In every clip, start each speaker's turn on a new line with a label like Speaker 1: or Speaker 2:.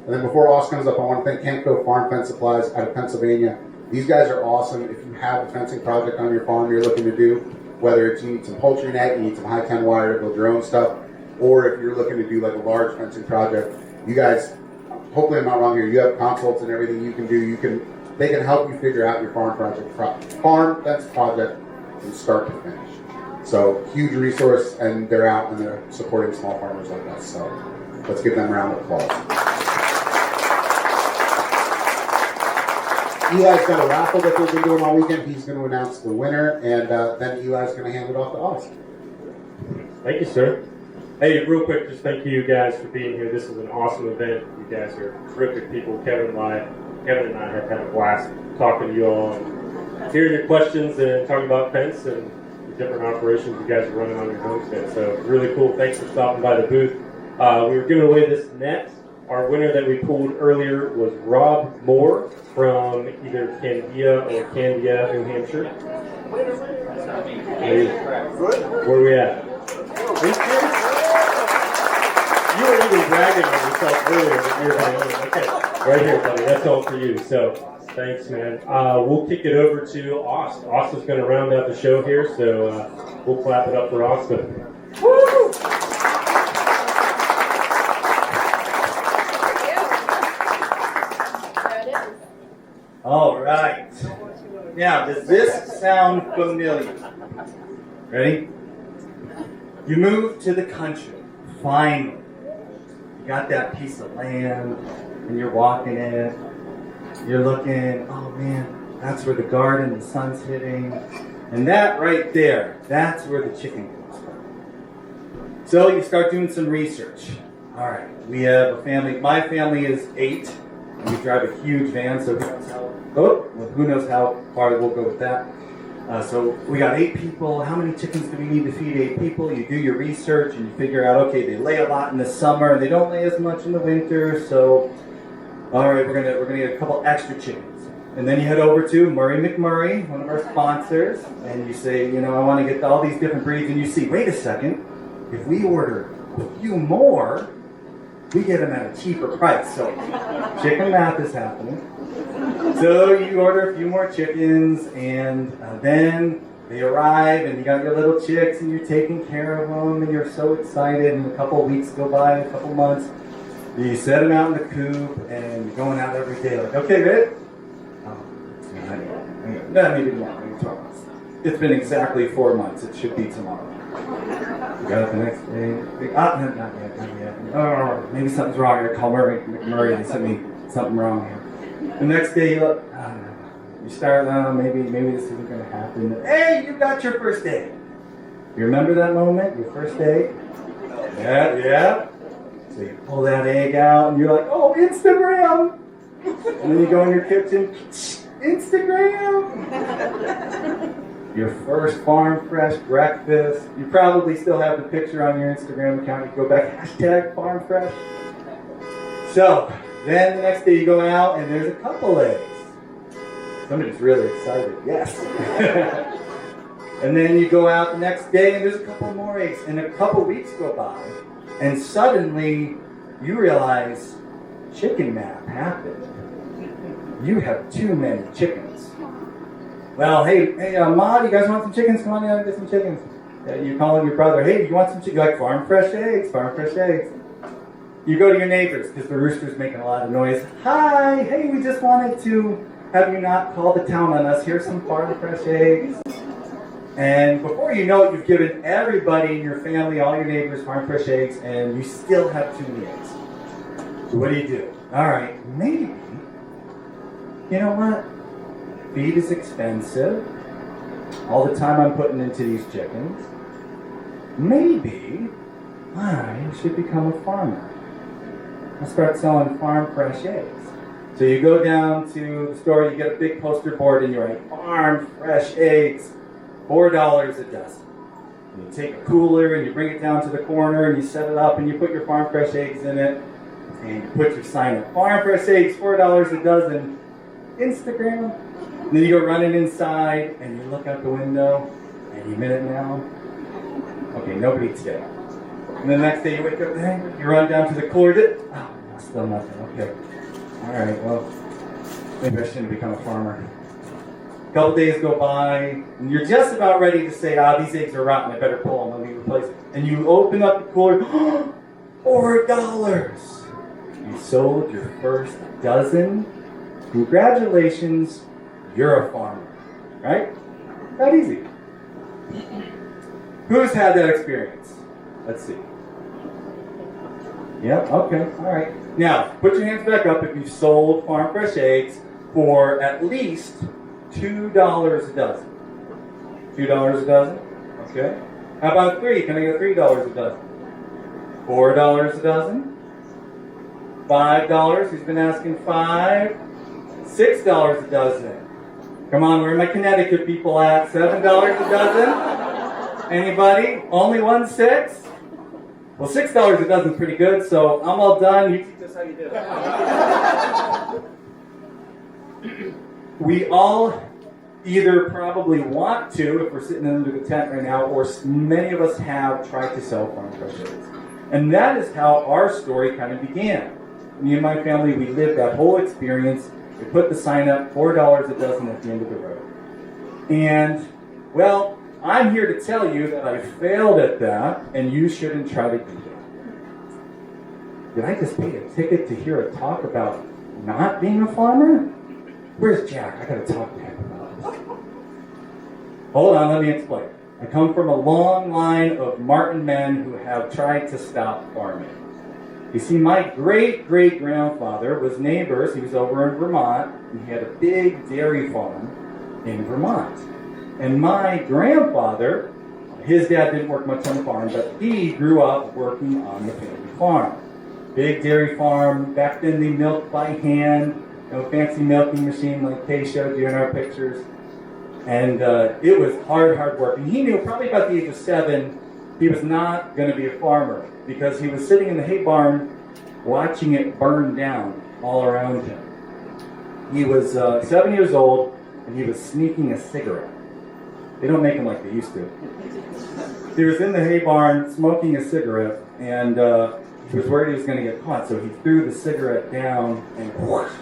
Speaker 1: And then before Aust comes up, I want to thank Camco Farm Fence Supplies out of Pennsylvania. These guys are awesome. If you have a fencing project on your farm you're looking to do, whether it's you need some poultry net, you need some high-ten wire to build your own stuff, or if you're looking to do like a large fencing project, you guys, hopefully I'm not wrong here, you have consults and everything you can do. They can help you figure out your farm fence project from start to finish. So huge resource, and they're out and they're supporting small farmers like us. So let's give them a round of applause. Eli's got a raffle that they've been doing all weekend. He's going to announce the winner, and then Eli's going to hand it off to Aust.
Speaker 2: Thank you, sir. Hey, real quick, just thank you guys for being here. This is an awesome event. You guys are terrific people. Kevin and I have had a blast talking to you all and hearing your questions and talking about fence and the different operations you guys are running on your homestead. So really cool. Thanks for stopping by the booth. We were giving away this net. Our winner that we pulled earlier was Rob Moore from either Candia or Candia, New Hampshire. Where are we at? You were even bragging on yourself earlier that you were like, okay, right here, buddy. That's all for you. So thanks, man. We'll kick it over to Aust. Aust is going to round out the show here, so we'll clap it up for Aust. Woo!
Speaker 3: All right. Now, does this sound familiar? Ready? You moved to the country, finally. You got that piece of land, and you're walking it. You're looking, oh man, that's where the garden, the sun's hitting. And that right there, that's where the chicken comes from. So you start doing some research. All right, we have a family. My family is 8, and we drive a huge van, so who knows how far we'll go with that. So we got 8 people. How many chickens do we need to feed 8 people? You do your research and you figure out, okay, they lay a lot in the summer and they don't lay as much in the winter. So, all right, we're gonna get a couple extra chickens. And then you head over to Murray McMurray, one of our sponsors, and you say, I want to get all these different breeds. And you see, wait a second, if we order a few more, we get them at a cheaper price. So chicken math is happening. So you order a few more chickens, and then they arrive, and you got your little chicks, and you're taking care of them, and you're so excited, and a couple of weeks go by, a couple of months, you set them out in the coop, and you're going out every day, like, okay, ready? No, maybe not, maybe 12 months. It's been exactly 4 months. It should be tomorrow. You got up the next day, not yet. Oh, maybe something's wrong. I call Murray McMurray, they sent me something wrong here. The next day, you look, you start, maybe this isn't going to happen. Hey, you got your first egg. You remember that moment, your first egg? Yeah. So you pull that egg out, and you're like, oh, Instagram. And then you go in your kitchen, Instagram. Your first farm fresh breakfast. You probably still have the picture on your Instagram account. You go back, hashtag farm fresh. So, then the next day you go out and there's a couple eggs. Somebody's really excited. Yes. And then you go out the next day and there's a couple more eggs. And a couple weeks go by and suddenly you realize chicken math happened. You have too many chickens. Well, hey, Ma, you guys want some chickens? Come on down and get some chickens. You call in your brother. Hey, you want some chickens? You're like, farm fresh eggs. You go to your neighbors because the rooster's making a lot of noise. Hi, hey, we just wanted to have you not call the town on us. Here's some farm fresh eggs. And before you know it, you've given everybody in your family, all your neighbors, farm fresh eggs, and you still have too many eggs. So what do? All right, maybe, you know what? Feed is expensive. All the time I'm putting into these chickens. Maybe I should become a farmer. I'll start selling farm fresh eggs. So you go down to the store, you get a big poster board, and you write farm fresh eggs, $4 a dozen. And you take a cooler and you bring it down to the corner and you set it up and you put your farm fresh eggs in it and you put your sign up, farm fresh eggs, $4 a dozen, Instagram. And then you go running inside and you look out the window and you minute now. Okay, nobody today. And the next day you wake up, you run down to the cooler. Oh, Still nothing. Okay. All right. Well, maybe I shouldn't become a farmer. A couple days go by, and you're just about ready to say, these eggs are rotten, I better pull them, let me replace it. And you open up the cooler, $4. You sold your first dozen. Congratulations, you're a farmer. Right? That easy. Who's had that experience? Let's see. Yeah, okay, all right. Now, put your hands back up if you've sold farm fresh eggs for at least $2 a dozen. $2 a dozen? Okay. How about 3? Can I get $3 a dozen? $4 a dozen? $5? Who's been asking 5? $6 a dozen. Come on, where are my Connecticut people at? $7 a dozen? Anybody? Only 1 6? Well, $6 a dozen is pretty good, so I'm all done. You teach us how you do it. We all either probably want to, if we're sitting under the tent right now, or many of us have tried to sell farm fresh eggs. And that is how our story kind of began. Me and my family, we lived that whole experience. We put the sign up, $4 a dozen at the end of the road. And, well, I'm here to tell you that I failed at that, and you shouldn't try to do that. Did I just pay a ticket to hear a talk about not being a farmer? Where's Jack? I gotta talk to him about this. Hold on, let me explain. I come from a long line of Martin men who have tried to stop farming. You see, my great-great-grandfather was neighbors. He was over in Vermont, and he had a big dairy farm in Vermont. And my grandfather, his dad didn't work much on the farm, but he grew up working on the family farm. Big dairy farm. Back then they milked by hand. No fancy milking machine like Kay showed you in our pictures. And it was hard work. And he knew probably about the age of 7, he was not going to be a farmer because he was sitting in the hay barn watching it burn down all around him. He was 7 years old and he was sneaking a cigarette. They don't make them like they used to. He was in the hay barn smoking a cigarette and he was worried he was going to get caught, so he threw the cigarette down and whoosh,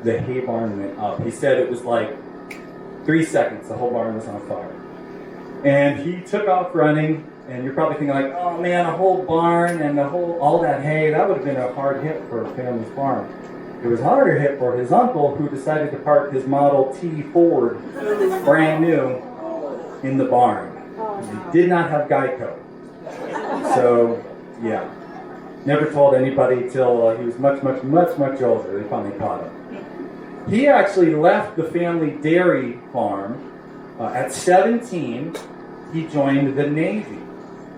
Speaker 3: the hay barn went up. He said it was like 3 seconds, the whole barn was on fire. And he took off running, and you're probably thinking like, oh man, a whole barn and all that hay, that would have been a hard hit for a family farm. It was a harder hit for his uncle who decided to park his Model T Ford, brand new, in the barn. He did not have Geico. So, yeah. Never told anybody till he was much older. They finally caught him. He actually left the family dairy farm. At 17, he joined the Navy.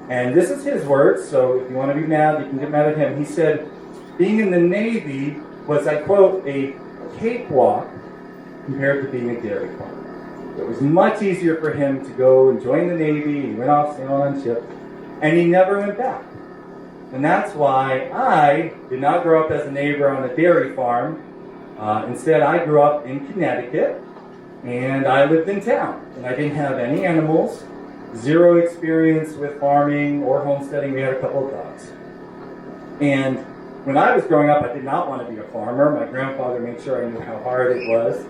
Speaker 3: And this is his words, so if you want to be mad, you can get mad at him. He said, being in the Navy was, I quote, a cakewalk compared to being a dairy farmer. It was much easier for him to go and join the Navy. He went off sailing on ships, and he never went back. And that's why I did not grow up as a neighbor on a dairy farm. Instead, I grew up in Connecticut, and I lived in town. And I didn't have any animals, zero experience with farming or homesteading. We had a couple of dogs. And when I was growing up, I did not want to be a farmer. My grandfather made sure I knew how hard it was.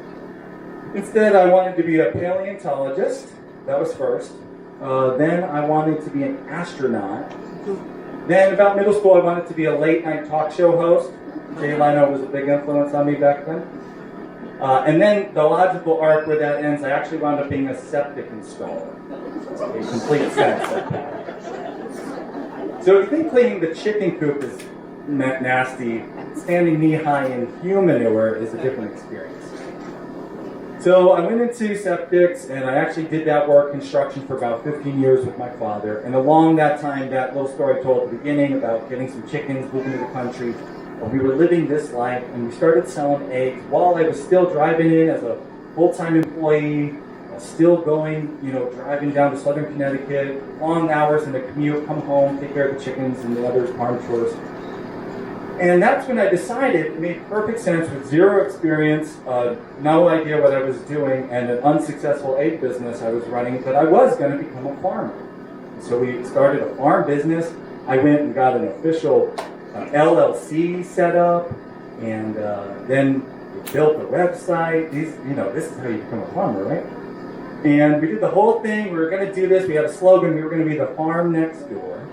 Speaker 3: Instead, I wanted to be a paleontologist. That was first. Then I wanted to be an astronaut. Then about middle school, I wanted to be a late-night talk show host. Elaine was a big influence on me back then. And then the logical arc where that ends, I actually wound up being a septic installer. A complete sense of that. So if you think cleaning the chicken coop is nasty, standing knee-high in human manure is a different experience. So I went into septics, and I actually did that work, construction, for about 15 years with my father. And along that time, that little story I told at the beginning about getting some chickens, moving to the country, we were living this life, and we started selling eggs while I was still driving in as a full-time employee, still going, driving down to southern Connecticut, long hours in the commute, come home, take care of the chickens and the other farm chores. And that's when I decided it made perfect sense with zero experience, no idea what I was doing, and an unsuccessful egg business I was running, that I was going to become a farmer. So we started a farm business. I went and got an official LLC set up, and then we built the website. This is how you become a farmer, right? And we did the whole thing. We were going to do this. We had a slogan. We were going to be the farm next door.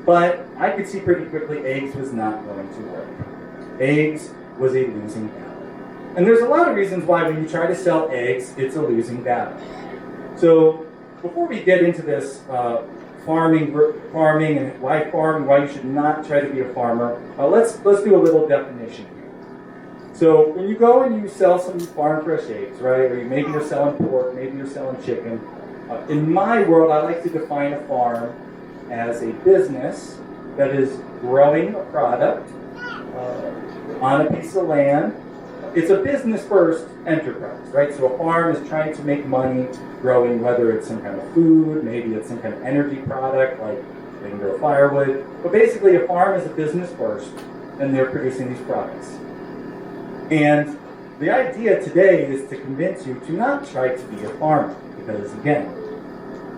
Speaker 3: But I could see pretty quickly eggs was not going to work. Eggs was a losing battle. And there's a lot of reasons why when you try to sell eggs, it's a losing battle. So before we get into this farming and why farm and why you should not try to be a farmer, let's do a little definition here. So when you go and you sell some farm fresh eggs, right, or maybe you're selling pork, maybe you're selling chicken, in my world I like to define a farm as a business that is growing a product on a piece of land. It's a business first enterprise, right? So a farm is trying to make money growing, whether it's some kind of food, maybe it's some kind of energy product like they can grow firewood. But basically a farm is a business first, and they're producing these products. And the idea today is to convince you to not try to be a farmer, because again,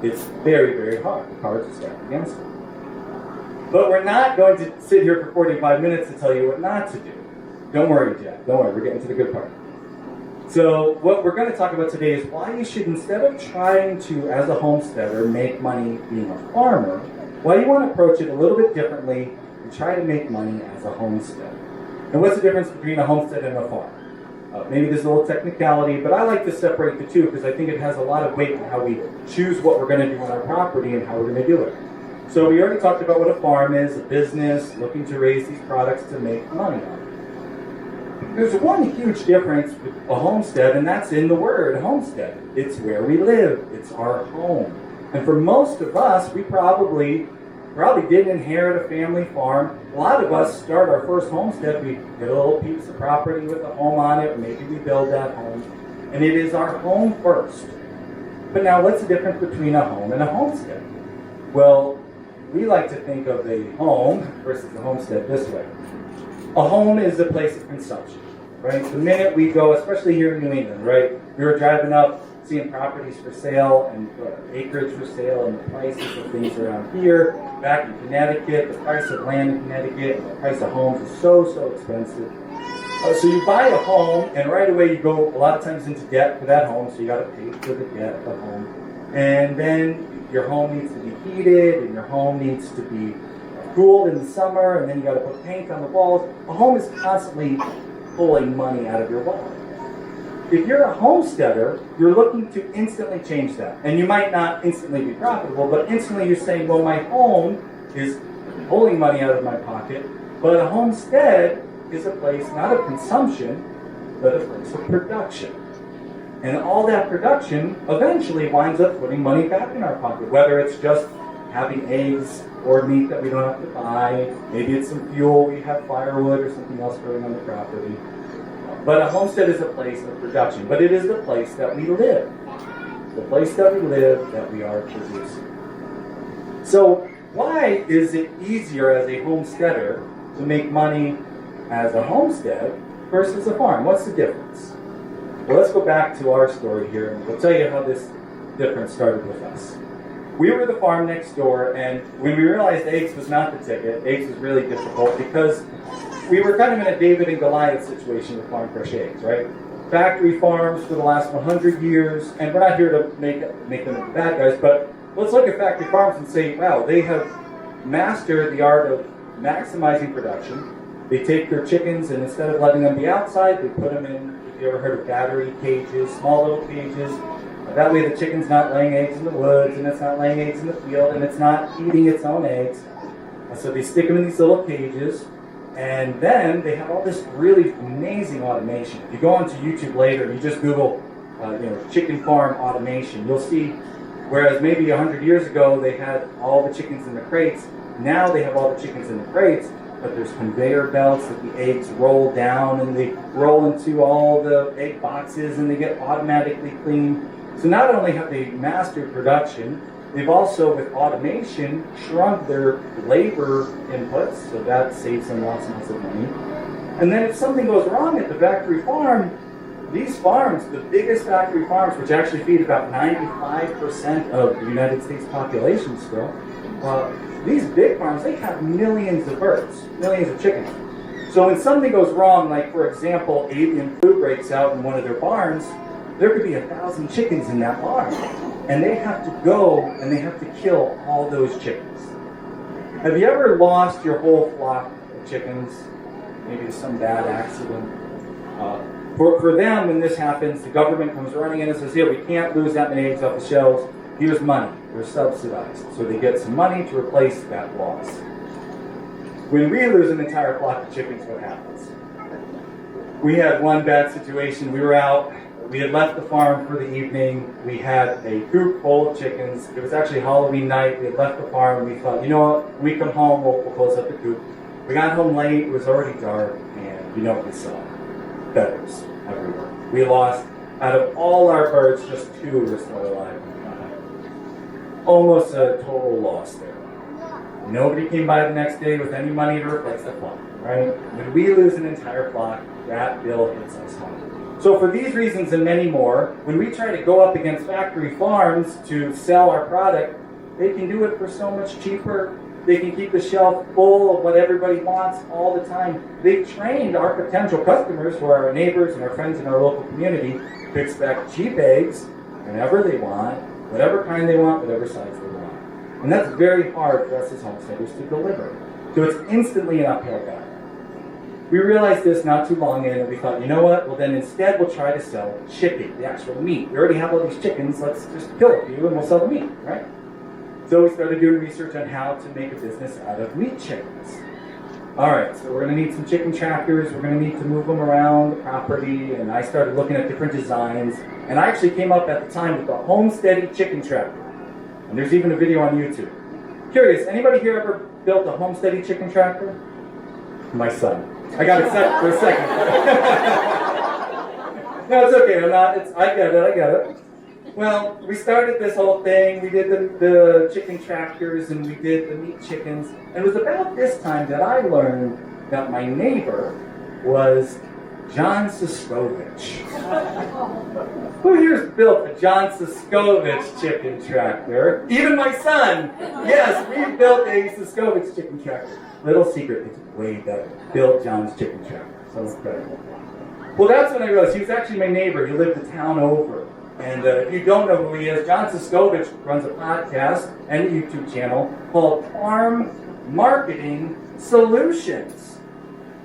Speaker 3: it's very, very hard. The cards are stacked against it. But we're not going to sit here for 45 minutes to tell you what not to do. Don't worry, Jack. Don't worry. We're getting to the good part. So what we're going to talk about today is why you should, instead of trying to, as a homesteader, make money being a farmer, why you want to approach it a little bit differently and try to make money as a homesteader. And what's the difference between a homestead and a farm? Maybe there's a little technicality, but I like to separate the two because I think it has a lot of weight in how we choose what we're going to do on our property and how we're going to do it. So we already talked about what a farm is, a business looking to raise these products to make money on it. There's one huge difference with a homestead, and that's in the word homestead. It's where we live. It's our home. And for most of us, we probably didn't inherit a family farm. A lot of us start our first homestead. We get a little piece of property with a home on it, or maybe we build that home. And it is our home first. But now what's the difference between a home and a homestead? Well, we like to think of a home versus a homestead this way. A home is a place of consumption, right? The minute we go, especially here in New England, right? We were driving up, seeing properties for sale and acreage for sale and the prices of things around here. Back in Connecticut, the price of land in Connecticut and the price of homes is so expensive. So you buy a home, and right away you go a lot of times into debt for that home, so you got to pay for the debt of the home. And then your home needs to be heated, and your home needs to be cooled in the summer, and then you got to put paint on the walls. A home is constantly pulling money out of your wallet. If you're a homesteader, you're looking to instantly change that. And you might not instantly be profitable, but instantly you're saying, well, my home is pulling money out of my pocket, but a homestead is a place not of consumption, but a place of production. And all that production eventually winds up putting money back in our pocket, whether it's just having eggs or meat that we don't have to buy, maybe it's some fuel, we have firewood or something else growing on the property. But a homestead is a place of production, but it is the place that we live. The place that we live, that we are producing. So why is it easier as a homesteader to make money as a homestead versus a farm? What's the difference? Well, let's go back to our story here, and we'll tell you how this difference started with us. We were the farm next door, and when we realized eggs was not the ticket, eggs was really difficult because we were kind of in a David and Goliath situation with farm fresh eggs, right? Factory farms for the last 100 years, and we're not here to make them bad guys, but let's look at factory farms and say, wow, they have mastered the art of maximizing production. They take their chickens, and instead of letting them be outside, they put them in, if you ever heard of battery cages, small little cages. That way the chicken's not laying eggs in the woods, and it's not laying eggs in the field, and it's not eating its own eggs. So they stick them in these little cages. And then they have all this really amazing automation. If you go onto YouTube later and you just Google, chicken farm automation, you'll see, whereas maybe 100 years ago they had all the chickens in the crates, now they have all the chickens in the crates, but there's conveyor belts that the eggs roll down and they roll into all the egg boxes and they get automatically cleaned. So not only have they mastered production, they've also, with automation, shrunk their labor inputs, so that saves them lots and lots of money. And then if something goes wrong at the factory farm, these farms, the biggest factory farms, which actually feed about 95% of the United States population still, These big farms, they have millions of birds, millions of chickens. So when something goes wrong, like for example, avian flu breaks out in one of their barns, there could be 1,000 chickens in that barn. And they have to go and they have to kill all those chickens. Have you ever lost your whole flock of chickens? Maybe to some bad accident? For them, when this happens, the government comes running in and says, here, we can't lose that many eggs off the shelves. Here's money. They're subsidized. So they get some money to replace that loss. When we lose an entire flock of chickens, what happens? We had one bad situation. We were out. We had left the farm for the evening. We had a coop full of chickens. It was actually Halloween night. We had left the farm. We thought, you know what? When we come home, we'll close up the coop. We got home late. It was already dark. And you know what we saw? Feathers everywhere. We lost, out of all our birds, just 2 were still alive. Almost a total loss there. Nobody came by the next day with any money to replace the flock, right? When we lose an entire flock, that bill hits us hard. So for these reasons and many more, when we try to go up against factory farms to sell our product, they can do it for so much cheaper. They can keep the shelf full of what everybody wants all the time. They've trained our potential customers, who are our neighbors and our friends in our local community, to expect cheap eggs whenever they want, whatever kind they want, whatever size they want. And that's very hard for us as homesteaders to deliver. So it's instantly an uphill battle. We realized this not too long in, and we thought, you know what? Well, then instead we'll try to sell chicken, the actual meat. We already have all these chickens. Let's just kill a few and we'll sell the meat, right? So we started doing research on how to make a business out of meat chickens. All right, so we're going to need some chicken tractors. We're going to need to move them around the property. And I started looking at different designs. And I actually came up at the time with the Homestead chicken tractor. And there's even a video on YouTube. Curious, anybody here ever built a Homestead chicken tractor? My son. I got excited for a second. No, it's okay. I get it. Well, we started this whole thing. We did the chicken tractors and we did the meat chickens. And it was about this time that I learned that my neighbor was John Siskovich. Who here's built a John Siskovich chicken tractor? Even my son. Yes, we built a Siskovich chicken tractor. Little secret, it's way better. Built John's chicken tractor. So incredible. Well, that's when I realized he was actually my neighbor. He lived the town over. And if you don't know who he is, John Siskovich runs a podcast and a YouTube channel called Farm Marketing Solutions.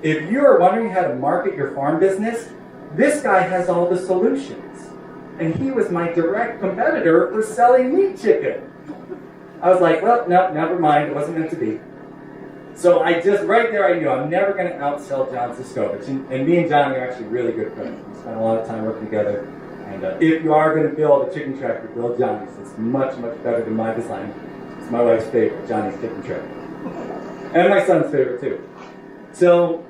Speaker 3: If you're wondering how to market your farm business, this guy has all the solutions. And he was my direct competitor for selling meat chicken. I was like, well, no, never mind. It wasn't meant to be. So right there I knew I'm never going to outsell John Siskovich. And me and John are actually really good friends. We spent a lot of time working together. And if you are going to build a chicken tractor, build Johnny's. It's much, much better than my design. It's my wife's favorite, Johnny's chicken tractor. And my son's favorite too. So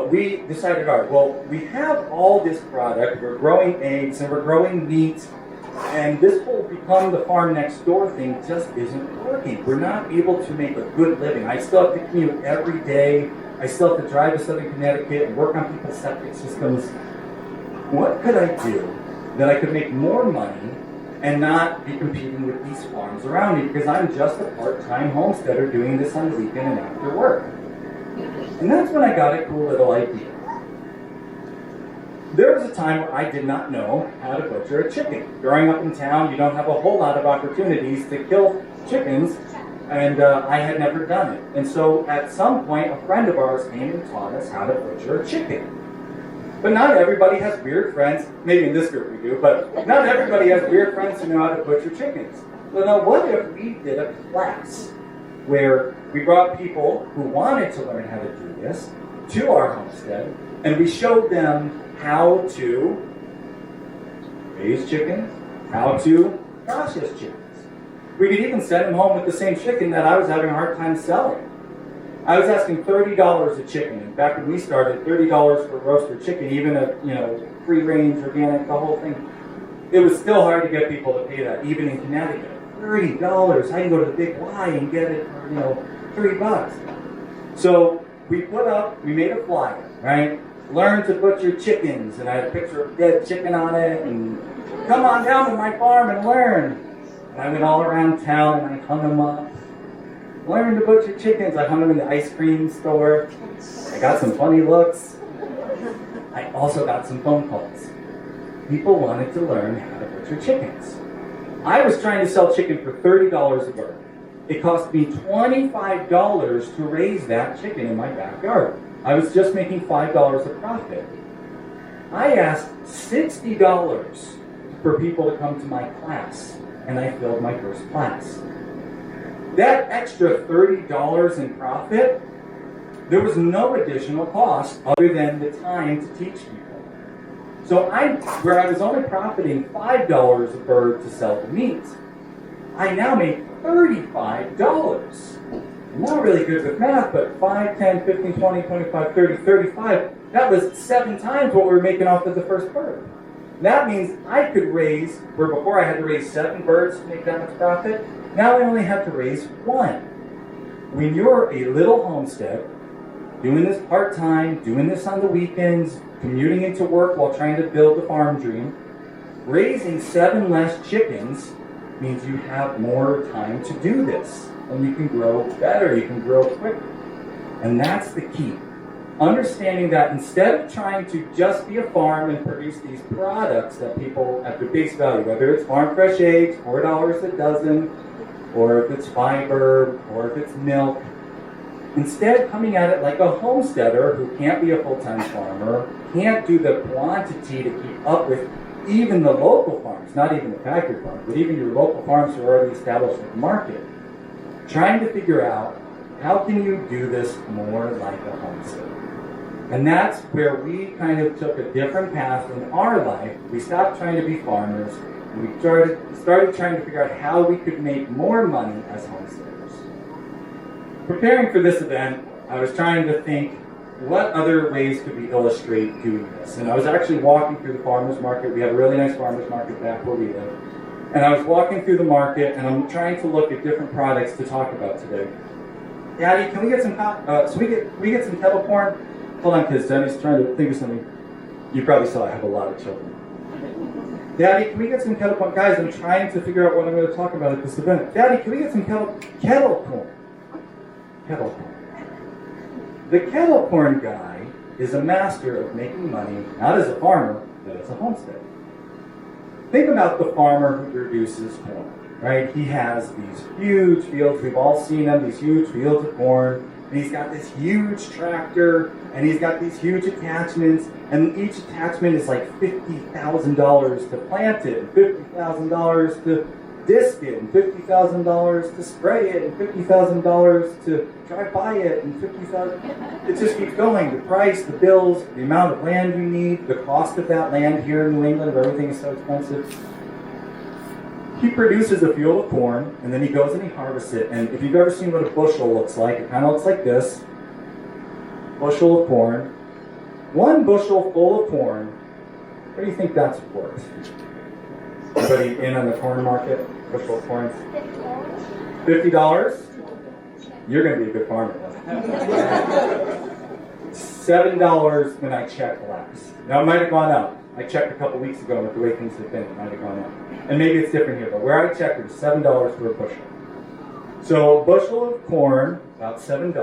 Speaker 3: we decided, all right, well, we have all this product. We're growing eggs and we're growing meat. And this will become the farm next door thing just isn't working. We're not able to make a good living. I still have to commute every day. I still have to drive to Southern Connecticut and work on people's septic systems. What could I do that I could make more money and not be competing with these farms around me, because I'm just a part-time homesteader doing this on the weekend and after work. And that's when I got a cool little idea. There was a time where I did not know how to butcher a chicken. Growing up in town, you don't have a whole lot of opportunities to kill chickens, and I had never done it. And so at some point, a friend of ours came and taught us how to butcher a chicken. But not everybody has weird friends. Maybe in this group we do, but not everybody has weird friends who know how to butcher chickens. So now what if we did a class where we brought people who wanted to learn how to do this to our homestead, and we showed them how to raise chickens, how to process chickens. We could even send them home with the same chicken that I was having a hard time selling. I was asking $30 a chicken. And back when we started, $30 for roasted chicken, even a free-range, organic, the whole thing. It was still hard to get people to pay that, even in Connecticut. $30. I can go to the Big Y and get it for $3. So we made a flyer, right? Learn to butcher chickens, and I had a picture of dead chicken on it, and come on down to my farm and learn. And I went all around town and I hung them up. learned to butcher chickens. I hung them in the ice cream store. I got some funny looks. I also got some phone calls. People wanted to learn how to butcher chickens. I was trying to sell chicken for $30 a bird. It cost me $25 to raise that chicken in my backyard. I was just making $5 a profit. I asked $60 for people to come to my class, and I filled my first class. That extra $30 in profit, there was no additional cost other than the time to teach people. So where I was only profiting $5 a bird to sell the meat, I now make $35. I'm not really good with math, but 5, 10, 15, 20, 25, 30, 35, that was 7 times what we were making off of the first bird. That means I could raise, where before I had to raise 7 birds to make that much profit, now I only have to raise 1. When you're a little homestead, doing this part-time, doing this on the weekends, commuting into work while trying to build the farm dream, raising 7 less chickens means you have more time to do this. And you can grow better, you can grow quicker. And that's the key. Understanding that instead of trying to just be a farm and produce these products that people at their base value, whether it's farm fresh eggs, $4 a dozen, or if it's fiber, or if it's milk, instead coming at it like a homesteader who can't be a full-time farmer, can't do the quantity to keep up with even the local farms, not even the factory farms, but even your local farms who are already established in the market, trying to figure out how can you do this more like a homestead. And that's where we kind of took a different path in our life. We stopped trying to be farmers, and we started trying to figure out how we could make more money as homesteaders. Preparing for this event, I was trying to think what other ways could we illustrate doing this. And I was actually walking through the farmers market. We have a really nice farmers market back where we live. And I was walking through the market, and I'm trying to look at different products to talk about today. Daddy, can we get some we get some kettle corn? Hold on, kids. Daddy's trying to think of something. You probably saw I have a lot of children. Daddy, can we get some kettle corn? Guys, I'm trying to figure out what I'm going to talk about at this event. Daddy, can we get some kettle corn? Kettle corn. The kettle corn guy is a master of making money, not as a farmer, but as a homestead. Think about the farmer who produces corn, right? He has these huge fields. We've all seen them, these huge fields of corn. And he's got this huge tractor, and he's got these huge attachments, and each attachment is like $50,000 to plant it, and $50,000 to disc it, and $50,000 to spray it, and $50,000 to drive by it, and $50,000. It just keeps going. The price, the bills, the amount of land you need, the cost of that land here in New England where everything is so expensive. He produces a field of corn, and then he goes and he harvests it. And if you've ever seen what a bushel looks like, it kind of looks like this. Bushel of corn. 1 bushel full of corn, what do you think that's worth? Anybody in on the corn market? Bushel of corn? $50? You're going to be a good farmer. $7 when I checked last. Now it might have gone up. I checked a couple weeks ago with the way things have been. It might have gone up. And maybe it's different here, but where I checked, it was $7 for a bushel. So a bushel of corn, about $7.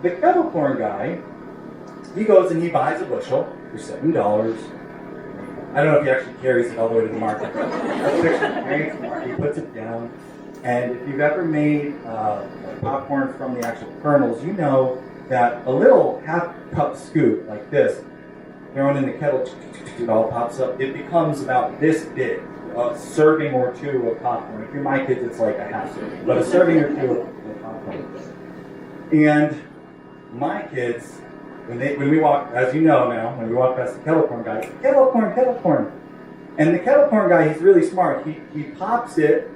Speaker 3: The kettle corn guy, he goes and he buys a bushel for $7. I don't know if he actually carries it all the way to the market. He puts it down. And if you've ever made popcorn from the actual kernels, you know that a little half-cup scoop like this, thrown in the kettle, it all pops up. It becomes about this big, a serving or 2 of popcorn. If you're my kids, it's like a half serving, but a serving or 2 of popcorn. And my kids, when we walk, as you know now, when we walk past the kettle corn guy, kettle corn. And the kettle corn guy, he's really smart. He pops it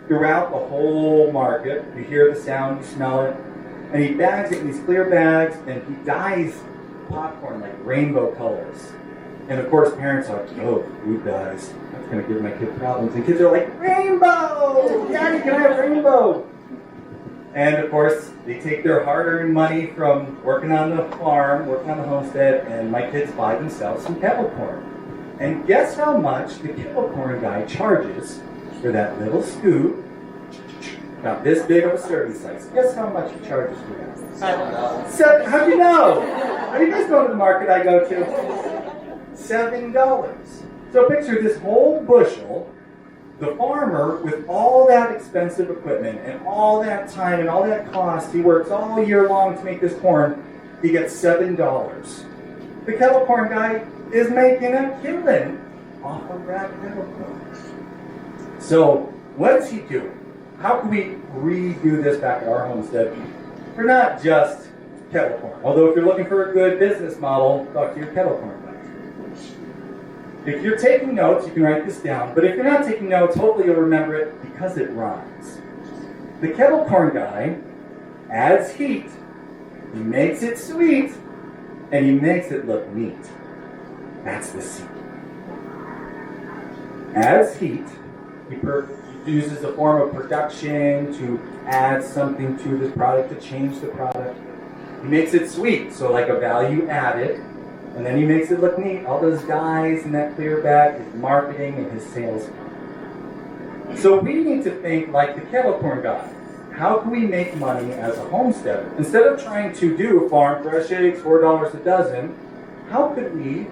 Speaker 3: throughout the whole market. You hear the sound, you smell it, and he bags it in these clear bags, and he dyes popcorn like rainbow colors. And of course parents are like, oh, food dyes, that's going to give my kid problems. And kids are like, rainbow! Daddy, can I have rainbow? And of course they take their hard-earned money from working on the farm, working on the homestead, and my kids buy themselves some kettle corn. And guess how much the kettle corn guy charges for that little scoop About this big of a serving size. Guess how much he charges for that? How'd you know? How do you guys go to the market I go to? $7. So picture this whole bushel, the farmer with all that expensive equipment and all that time and all that cost, he works all year long to make this corn, he gets $7. The kettle corn guy is making a killing off of that kettle corn. So what does he do? How can we redo this back at our homestead for not just kettle corn? Although if you're looking for a good business model, talk to your kettle corn guy. If you're taking notes, you can write this down. But if you're not taking notes, hopefully you'll remember it because it rhymes. The kettle corn guy adds heat, he makes it sweet, and he makes it look neat. That's the secret. Adds heat, he uses a form of production to add something to this product, to change the product. He makes it sweet, so like a value added. And then he makes it look neat. All those dyes in that clear bag, his marketing and his sales. So we need to think like the kettle corn guy. How can we make money as a homesteader? Instead of trying to do farm fresh eggs, $4 a dozen, how could we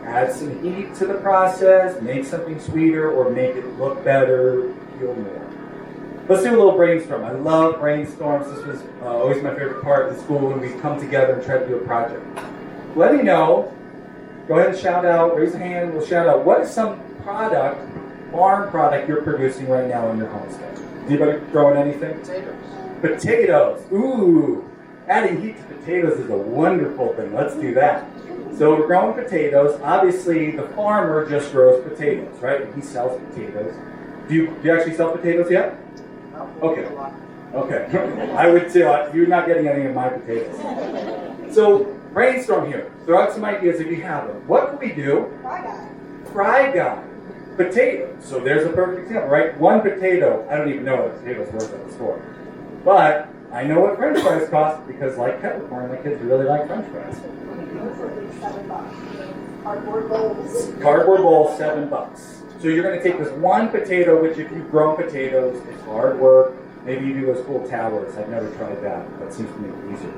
Speaker 3: add some heat to the process, make something sweeter, or make it look better, feel more? Let's do a little brainstorm. I love brainstorms. This was always my favorite part of the school when we come together and try to do a project. Let me know. Go ahead and shout out. Raise a hand. We'll shout out. What is some product, farm product, you're producing right now in your homestead? Anybody throwing anything? Potatoes. Ooh. Adding heat to potatoes is a wonderful thing. Let's do that. So we're growing potatoes. Obviously, the farmer just grows potatoes, right? He sells potatoes. Do you actually sell potatoes yet? Okay. Okay. I would too. You're not getting any of my potatoes. So brainstorm here. Throw out some ideas if you have them. What can we do? Fry guy. Potatoes. So there's a perfect example, right? One potato. I don't even know what potatoes worth at the store. But I know what French fries cost because, like kettle corn, my kids really like French fries.
Speaker 4: Cardboard bowls.
Speaker 3: Cardboard bowl, $7. So you're going to take this one potato, which if you've grown potatoes, it's hard work. Maybe you do those cool towers. I've never tried that. That seems to make it easier.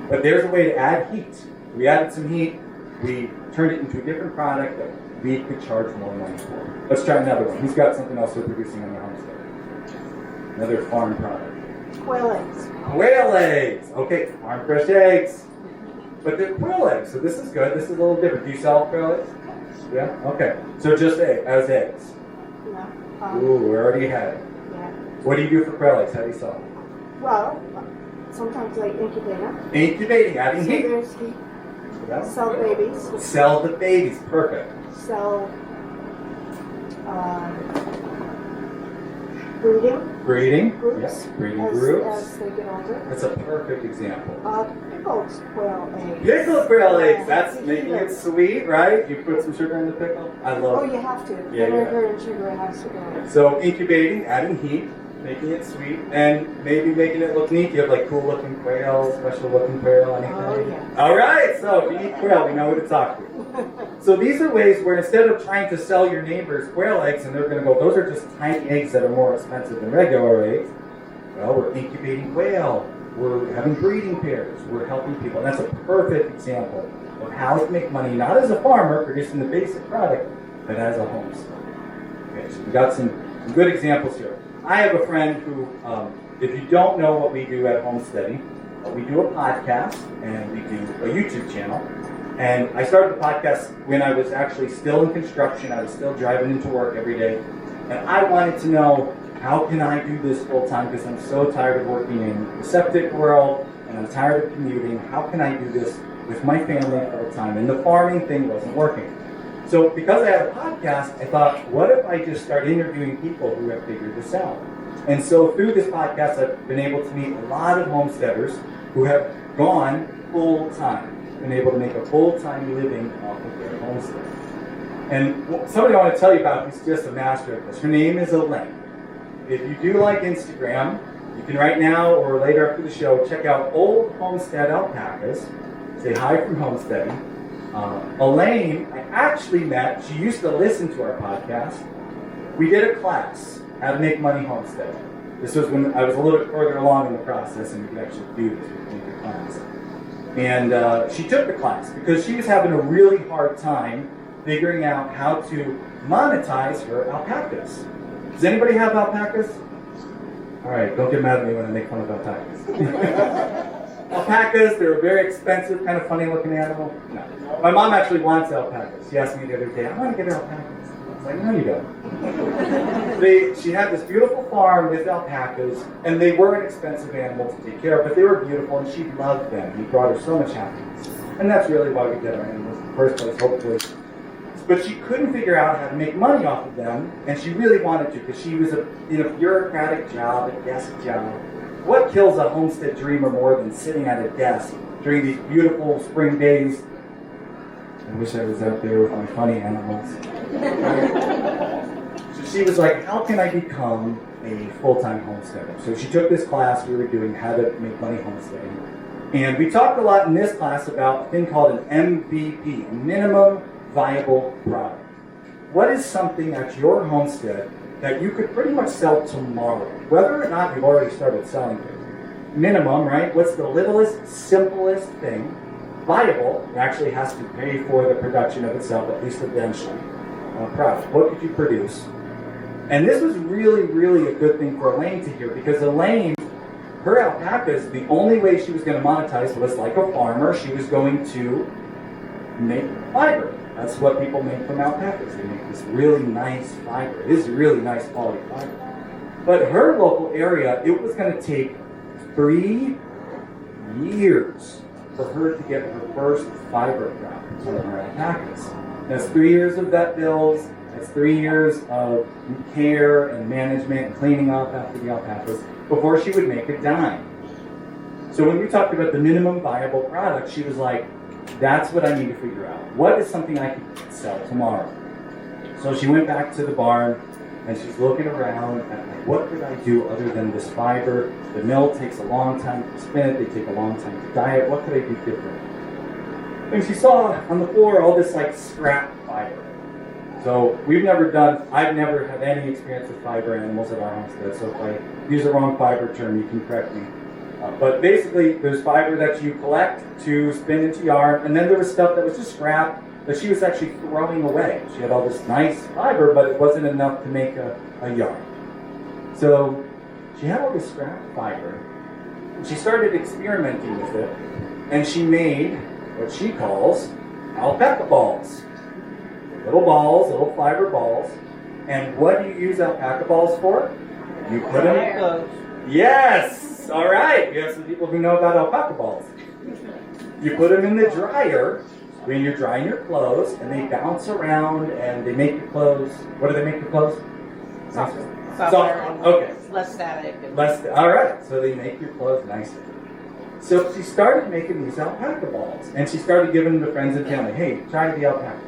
Speaker 3: But there's a way to add heat. We added some heat. We turned it into a different product that we could charge more money for. Let's try another one. Who's got something else they're producing on their homestead? Another farm product.
Speaker 4: Quail eggs.
Speaker 3: Quail eggs. Okay, farm fresh eggs. But they're quail eggs, so this is good. This is a little different. Do you sell quail eggs? Yeah? Okay. So just as eggs.
Speaker 4: No.
Speaker 3: Ooh, we already had it.
Speaker 4: Yeah.
Speaker 3: What do you do for quail eggs? How do you sell them?
Speaker 4: Well, sometimes I incubate them.
Speaker 3: Incubating, adding
Speaker 4: So
Speaker 3: heat.
Speaker 4: there's heat.
Speaker 3: That's
Speaker 4: Sell
Speaker 3: good.
Speaker 4: babies.
Speaker 3: Sell the babies. Perfect.
Speaker 4: Sell breeding
Speaker 3: Breeding.
Speaker 4: groups.
Speaker 3: Yes, breeding
Speaker 4: as,
Speaker 3: groups.
Speaker 4: As they get older.
Speaker 3: That's a perfect example.
Speaker 4: Pickled quail eggs.
Speaker 3: Pickled quail eggs. That's
Speaker 4: Yeah,
Speaker 3: making
Speaker 4: heat
Speaker 3: it sweet, right? You put some sugar in the pickle. I love
Speaker 4: Oh,
Speaker 3: it.
Speaker 4: you have to.
Speaker 3: Yeah,
Speaker 4: Vinegar and sugar has to go.
Speaker 3: So incubating, adding heat, making it sweet, and maybe making it look neat. You have like cool looking quail, special looking quail, anything?
Speaker 4: Oh, yeah.
Speaker 3: All right, so if you eat quail, we know who to talk to. So these are ways where instead of trying to sell your neighbors quail eggs and they're going to go, those are just tiny eggs that are more expensive than regular eggs. Well, we're incubating quail. We're having breeding pairs. We're helping people. And that's a perfect example of how to make money, not as a farmer producing the basic product, but as a homesteader. Okay, so we got some good examples here. I have a friend who, if you don't know what we do at Homesteading, we do a podcast and we do a YouTube channel. And I started the podcast when I was actually still in construction. I was still driving into work every day. And I wanted to know, how can I do this full time? Because I'm so tired of working in the septic world and I'm tired of commuting. How can I do this with my family full time? And the farming thing wasn't working. So because I had a podcast, I thought, what if I just start interviewing people who have figured this out? And so through this podcast, I've been able to meet a lot of homesteaders who have gone full time, been able to make a full-time living off of their homestead. And somebody I want to tell you about who's just a master of this. Her name is Elaine. If you do like Instagram, you can right now or later after the show check out Old Homestead Alpacas. Say hi from Homesteading. Elaine, I actually met, she used to listen to our podcast. We did a class, How to Make Money Homesteading. This was when I was a little bit further along in the process and we could actually do this with the class. And she took the class because she was having a really hard time figuring out how to monetize her alpacas. Does anybody have alpacas? All right, don't get mad at me when I make fun of alpacas. Alpacas, they're a very expensive, kind of funny looking animal. No. My mom actually wants alpacas. She asked me the other day, I want to get alpacas. I was like, no, you don't. She had this beautiful farm with alpacas, and they were an expensive animal to take care of, but they were beautiful, and she loved them. He brought her so much happiness. And that's really why we get our animals in the first place, hopefully. But she couldn't figure out how to make money off of them, and she really wanted to, because she was in a bureaucratic job, a desk job. What kills a homestead dreamer more than sitting at a desk during these beautiful spring days? I wish I was out there with my funny animals. So she was like, how can I become a full-time homesteader? So she took this class we were doing, how to make money homesteading. And we talked a lot in this class about a thing called an MVP, a minimum viable product. What is something at your homestead that you could pretty much sell tomorrow, whether or not you've already started selling it? Minimum, right? What's the littlest, simplest thing, viable, it actually has to pay for the production of itself, at least eventually. Product. What could you produce? And this was really, really a good thing for Elaine to hear, because Elaine, her alpacas, the only way she was going to monetize was like a farmer. She was going to make fiber. That's what people make from alpacas. They make this really nice fiber. It is really nice quality fiber. But her local area, it was going to take 3 years for her to get her first fiber crop from her alpacas. That's 3 years of vet bills. That's 3 years of care and management and cleaning up after the alpacas before she would make a dime. So when we talked about the minimum viable product, she was like, that's what I need to figure out. What is something I could sell tomorrow? So she went back to the barn and she's looking around at like, what could I do other than this fiber? The mill takes a long time to spin it. They take a long time to dye it. What could I do different? And she saw on the floor all this like scrap fiber. So I've never had any experience with fiber animals at our homestead. So if I use the wrong fiber term, you can correct me. But basically, there's fiber that you collect to spin into yarn, and then there was stuff that was just scrap that she was actually throwing away. She had all this nice fiber, but it wasn't enough to make a yarn. So she had all this scrap fiber, and she started experimenting with it, and she made what she calls alpaca balls. Little fiber balls. And what do you use alpaca balls for? You put them... Yes! All right, we have some people who know about alpaca balls. You put them in the dryer when you're drying your clothes, and they bounce around, and they make your clothes. What do they make your clothes?
Speaker 5: Softer.
Speaker 3: Okay.
Speaker 5: Less static.
Speaker 3: All right, so they make your clothes nicer. So she started making these alpaca balls, and she started giving them to friends and family. Hey, try the alpaca balls.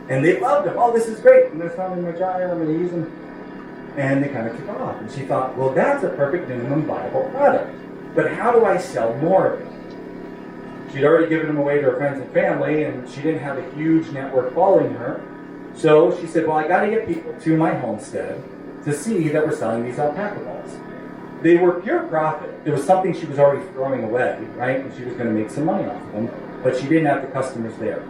Speaker 3: And they loved them. Oh, this is great. I'm going to throw them in my dryer. I'm going to use them. And they kind of took off. And she thought, well, that's a perfect minimum viable product. But how do I sell more of them? She'd already given them away to her friends and family, and she didn't have a huge network following her. So she said, well, I got to get people to my homestead to see that we're selling these alpaca balls. They were pure profit. It was something she was already throwing away, right? And she was going to make some money off of them, but she didn't have the customers there.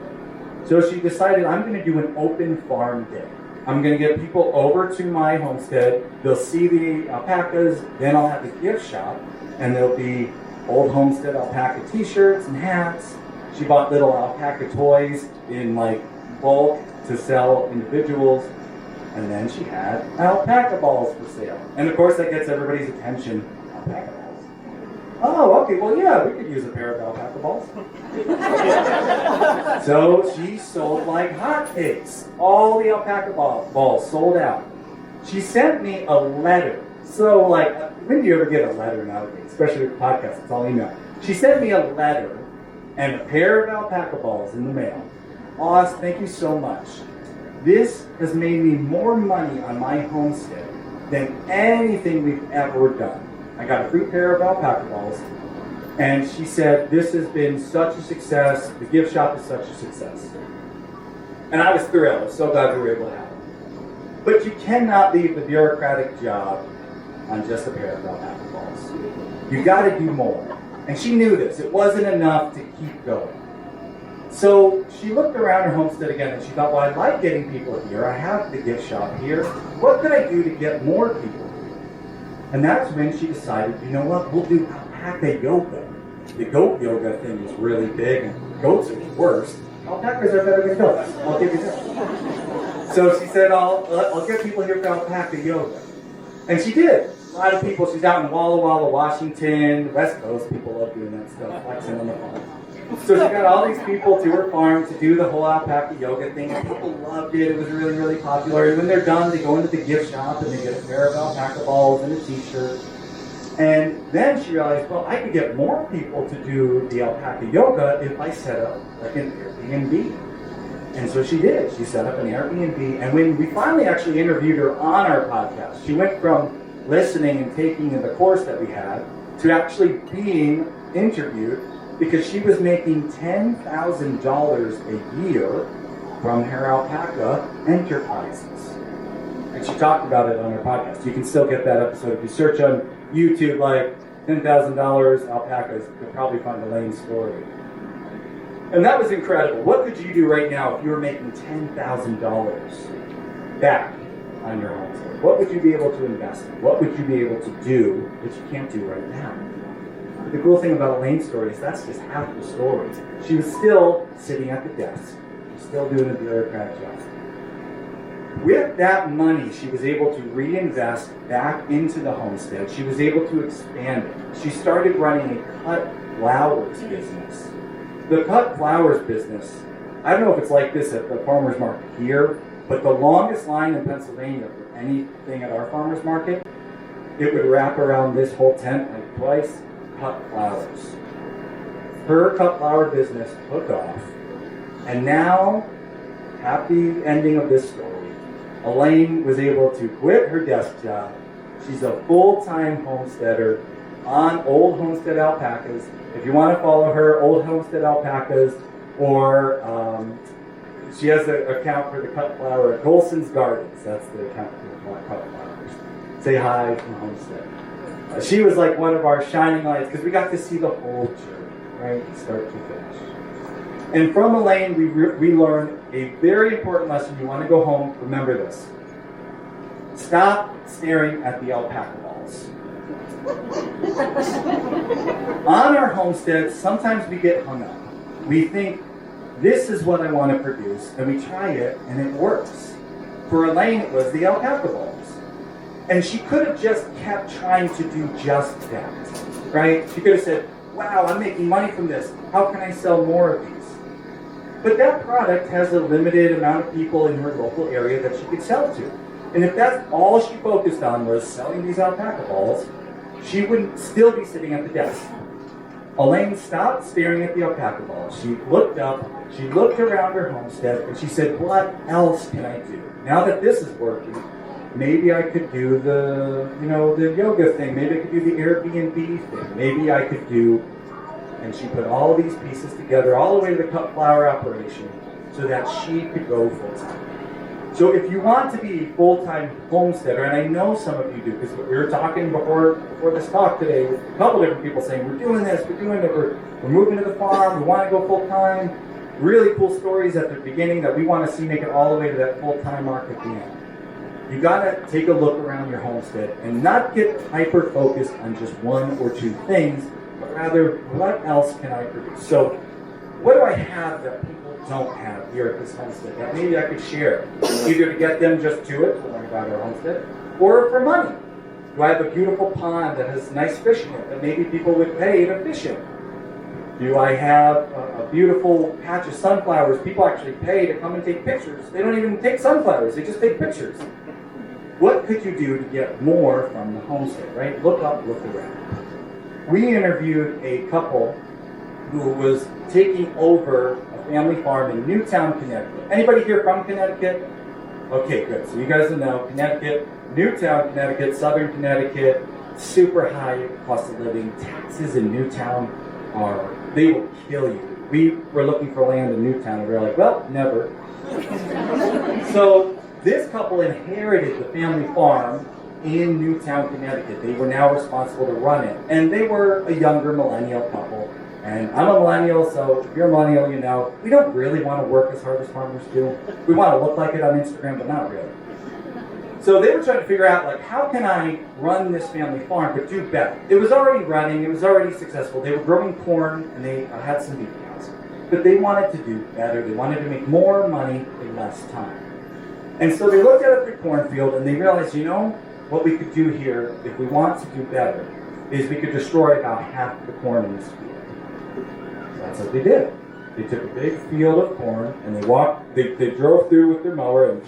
Speaker 3: So she decided, I'm going to do an open farm day. I'm going to get people over to my homestead. They'll see the alpacas. Then I'll have a gift shop, and there'll be old homestead alpaca t-shirts and hats. She bought little alpaca toys in like bulk to sell individuals. And then she had alpaca balls for sale. And of course that gets everybody's attention. Alpaca balls. Oh, okay, well yeah, we could use a pair of alpaca balls. So she sold like hotcakes. All the alpaca balls sold out. She sent me a letter. So like, when do you ever get a letter nowadays? Especially with podcasts, it's all email. She sent me a letter and a pair of alpaca balls in the mail. Aust, thank you so much. This has made me more money on my homestead than anything we've ever done. I got a free pair of alpaca balls, and she said, this has been such a success. The gift shop is such a success. And I was thrilled. I was so glad we were able to have it. But you cannot leave the bureaucratic job on just a pair of alpaca balls. You got to do more. And she knew this. It wasn't enough to keep going. So she looked around her homestead again and she thought, well, I like getting people here. I have the gift shop here. What could I do to get more people here? And that's when she decided, you know what, we'll do alpaca yoga. The goat yoga thing is really big, and goats are the worst. Alpacas are better than goats. I'll give you that. So she said, I'll get people here for alpaca yoga. And she did. A lot of people, she's out in Walla Walla, Washington, West Coast, people love doing that stuff, flexing on the farm. So she got all these people to her farm to do the whole alpaca yoga thing, and people loved it. It was really, really popular. And when they're done, they go into the gift shop and they get a pair of alpaca balls and a t-shirt. And then she realized, well, I could get more people to do the alpaca yoga if I set up like an Airbnb. And so she did. She set up an Airbnb. And when we finally actually interviewed her on our podcast, she went from listening and taking the course that we had to actually being interviewed because she was making $10,000 a year from her alpaca enterprises. And she talked about it on her podcast. You can still get that episode. If you search on YouTube, like $10,000 alpacas, you'll probably find Elaine's story. And that was incredible. What could you do right now if you were making $10,000 back on your homestead? What would you be able to invest in? What would you be able to do that you can't do right now? But the cool thing about Elaine's story is that's just half the story. She was still sitting at the desk, still doing the bureaucrat job. With that money, she was able to reinvest back into the homestead. She was able to expand it. She started running a cut flowers business. The cut flowers business, I don't know if it's like this at the farmer's market here, but the longest line in Pennsylvania for anything at our farmer's market, it would wrap around this whole tent like twice, cut flowers. Her cut flower business took off, and now, happy ending of this story, Elaine was able to quit her desk job. She's a full-time homesteader on Old Homestead Alpacas. If you want to follow her, Old Homestead Alpacas, or she has an account for the cut flower at Golson's Gardens. That's the account for the cut flowers. Say hi from Homestead. She was like one of our shining lights because we got to see the whole journey, right, start to finish. And from Elaine, we learned a very important lesson. You want to go home, remember this. Stop staring at the alpaca balls. On our homestead, sometimes we get hung up. We think, this is what I want to produce, and we try it, and it works. For Elaine, it was the alpaca balls. And she could have just kept trying to do just that, right? She could have said, wow, I'm making money from this. How can I sell more of these? But that product has a limited amount of people in her local area that she could sell to. And if that's all she focused on was selling these alpaca balls, she wouldn't still be sitting at the desk. Elaine stopped staring at the alpaca balls. She looked up, she looked around her homestead, and she said, what else can I do? Now that this is working, maybe I could do the yoga thing. Maybe I could do the Airbnb thing. Maybe I could do... And she put all these pieces together, all the way to the cut flower operation, so that she could go full-time. So if you want to be a full-time homesteader, and I know some of you do, because we were talking before this talk today with a couple different people saying, we're doing this, we're doing it, we're moving to the farm, we want to go full-time. Really cool stories at the beginning that we want to see make it all the way to that full-time mark at the end. You got to take a look around your homestead and not get hyper-focused on just one or two things, but rather, what else can I produce? So, what do I have that people don't have here at this homestead that maybe I could share? Either to get them just to it, to learn about our homestead, or for money. Do I have a beautiful pond that has nice fish in it that maybe people would pay to fish in? Do I have a beautiful patch of sunflowers people actually pay to come and take pictures? They don't even take sunflowers, they just take pictures. What could you do to get more from the homestead, right? Look up, look around. We interviewed a couple who was taking over a family farm in Newtown, Connecticut. Anybody here from Connecticut? Okay, good. So you guys will know Connecticut, Newtown, Connecticut, Southern Connecticut, super high cost of living. Taxes in Newtown they will kill you. We were looking for land in Newtown and we were like, well, never. So this couple inherited the family farm in Newtown, Connecticut. They were now responsible to run it. And they were a younger millennial couple. And I'm a millennial, so if you're a millennial, you know, we don't really want to work as hard as farmers do. We want to look like it on Instagram, but not really. So they were trying to figure out, like, how can I run this family farm, but do better? It was already running, it was already successful. They were growing corn, and they had some beef cows. But they wanted to do better. They wanted to make more money in less time. And so they looked at the cornfield, and they realized, you know, what we could do here, if we want to do better, is we could destroy about half the corn in this field. That's what they did. They took a big field of corn and they drove through with their mower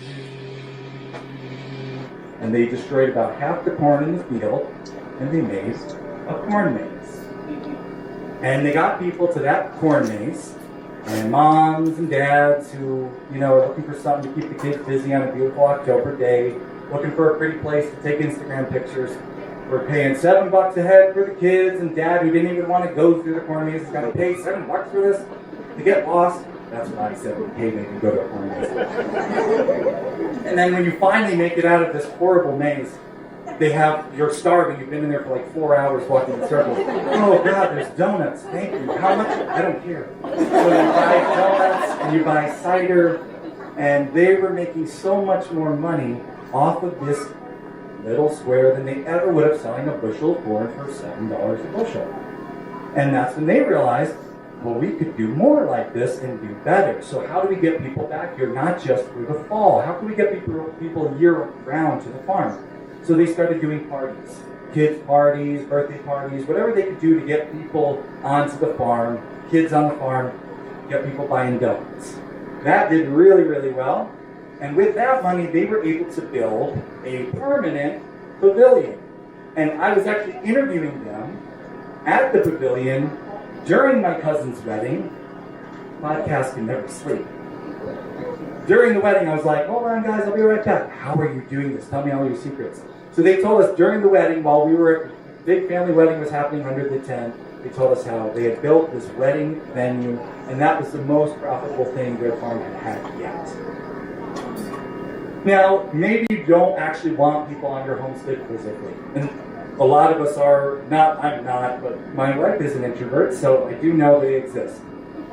Speaker 3: and they destroyed about half the corn in the field and they made a corn maze. And they got people to that corn maze and moms and dads who, you know, are looking for something to keep the kids busy on a beautiful October day, looking for a pretty place to take Instagram pictures. We're paying $7 a head for the kids, and dad, who didn't even want to go through the corn maze, is going to pay $7 for this to get lost. That's what I said. We paid me to go to a corn maze. And then when you finally make it out of this horrible maze, you're starving. You've been in there for like 4 hours walking in circles. Oh God, there's donuts. Thank you. How much? I don't care. So you buy donuts and you buy cider, and they were making so much more money off of this little square than they ever would have selling a bushel of corn for $7 a bushel. And that's when they realized, well, we could do more like this and do better. So how do we get people back here, not just through the fall? How can we get people year-round to the farm? So they started doing parties, kids' parties, birthday parties, whatever they could do to get people onto the farm, kids on the farm, get people buying donuts. That did really, really well. And with that money, they were able to build a permanent pavilion. And I was actually interviewing them at the pavilion during my cousin's wedding. Podcast can never sleep. During the wedding, I was like, hold on, guys, I'll be right back. How are you doing this? Tell me all your secrets. So they told us during the wedding, while big family wedding was happening under the tent, they told us how they had built this wedding venue, and that was the most profitable thing their farm had had yet. Now, maybe you don't actually want people on your homestead physically. And a lot of us are not, I'm not, but my wife is an introvert, so I do know they exist.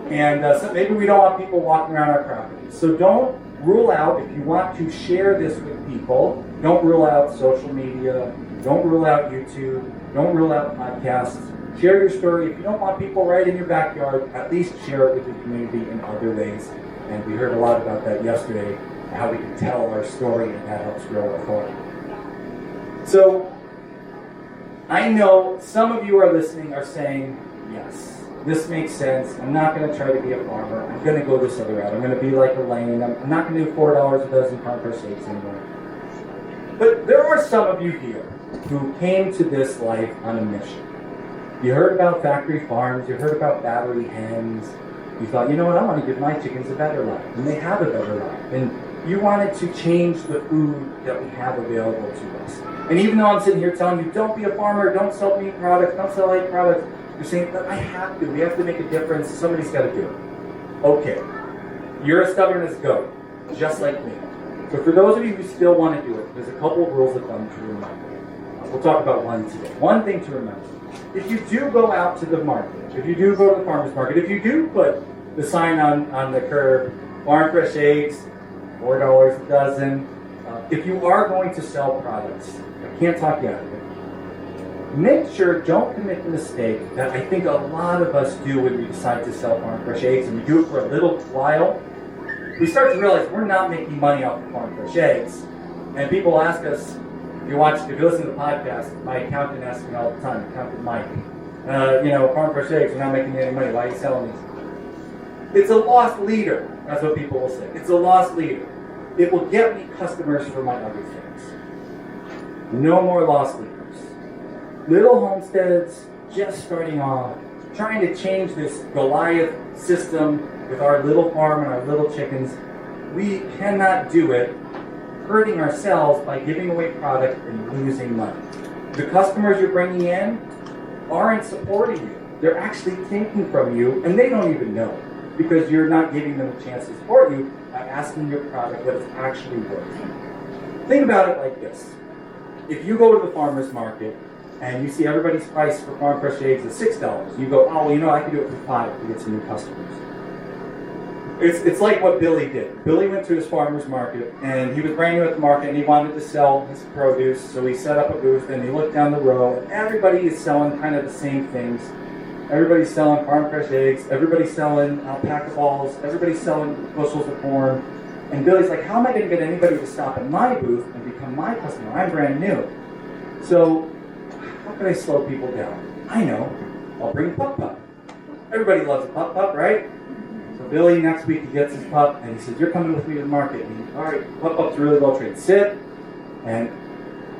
Speaker 3: And so maybe we don't want people walking around our property. So don't rule out, if you want to share this with people, don't rule out social media, don't rule out YouTube, don't rule out podcasts. Share your story. If you don't want people right in your backyard, at least share it with the community in other ways. And we heard a lot about that yesterday, how we can tell our story, and that helps grow our farm. So, I know some of you are listening are saying, yes, this makes sense. I'm not going to try to be a farmer. I'm going to go this other route. I'm going to be like Elaine. I'm not going to do $4 a dozen farm fresh eggs anymore. But there are some of you here who came to this life on a mission. You heard about factory farms. You heard about battery hens. You thought, you know what, I want to give my chickens a better life. And they have a better life. And you wanted to change the food that we have available to us. And even though I'm sitting here telling you, don't be a farmer, don't sell meat products, don't sell egg products, you're saying, but I have to. We have to make a difference. Somebody's got to do it. Okay. You're as stubborn as a goat, just like me. But for those of you who still want to do it, there's a couple of rules of thumb to remember. We'll talk about one today. One thing to remember. If you do go out to the market, if you do go to the farmer's market, if you do put the sign on the curb, farm fresh eggs, $4 a dozen, if you are going to sell products, I can't talk you out of it. Make sure, don't commit the mistake that I think a lot of us do when we decide to sell farm fresh eggs, and we do it for a little while. We start to realize we're not making money off of farm fresh eggs. And people ask us, if you listen to the podcast, my accountant asks me all the time, Accountant Mike, farm fresh eggs, you're not making any money, why are you selling these? It's a lost leader, that's what people will say. It's a lost leader. It will get me customers for my other things. No more lost leaders. Little homesteads, just starting off, trying to change this Goliath system with our little farm and our little chickens. We cannot do it hurting ourselves by giving away product and losing money. The customers you're bringing in aren't supporting you. They're actually taking from you, and they don't even know, because you're not giving them a chance to support you by asking your product what it's actually worth. Think about it like this. if you go to the farmer's market and you see everybody's price for farm fresh eggs is $6, you go, oh, well, you know, I can do it for $5 to get some new customers. It's like what Billy did. Billy went to his farmer's market, and he was brand new at the market, and he wanted to sell his produce, so he set up a booth, and he looked down the row, and everybody is selling kind of the same things. Everybody's selling farm fresh eggs, everybody's selling alpaca balls, everybody's selling bushels of corn, and Billy's like, how am I going to get anybody to stop at my booth and become my customer? I'm brand new. So, how can I slow people down? I know, I'll bring Pup Pup. Everybody loves a Pup Pup, right? So Billy, next week, he gets his pup, and he says, you're coming with me to the market. And he, all right, Pup Pup's really well trained. Sit. And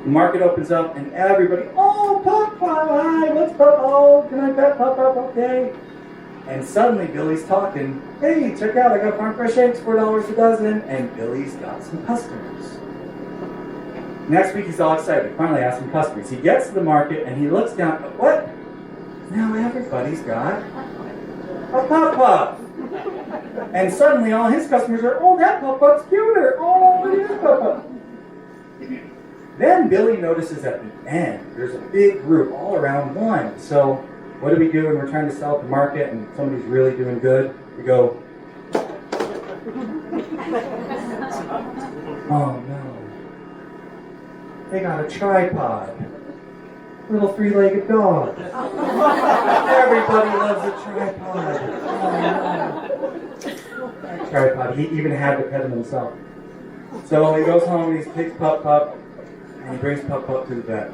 Speaker 3: the market opens up, and everybody, oh, Pup Pup, hi, what's Pup? Oh, can I pet Pup Pup? Okay. And suddenly, Billy's talking, hey, check out, I got farm fresh eggs, $4 a dozen, and Billy's got some customers. Next week, he's all excited. Finally, has some customers. He gets to the market, and he looks down, what? Now everybody's got a Pup Pup. And suddenly all his customers are, oh, that Pup Pup's cuter. Oh, look at that Pup Pup. Then Billy notices at the end, there's a big group all around one. So what do we do when we're trying to sell at the market and somebody's really doing good? We go, oh no, they got a tripod. Little three-legged dog. Everybody loves a tripod. Oh, no. Tripod. He even had to pet him himself. So he goes home and he takes Pup Pup and he brings Pup Pup to the vet.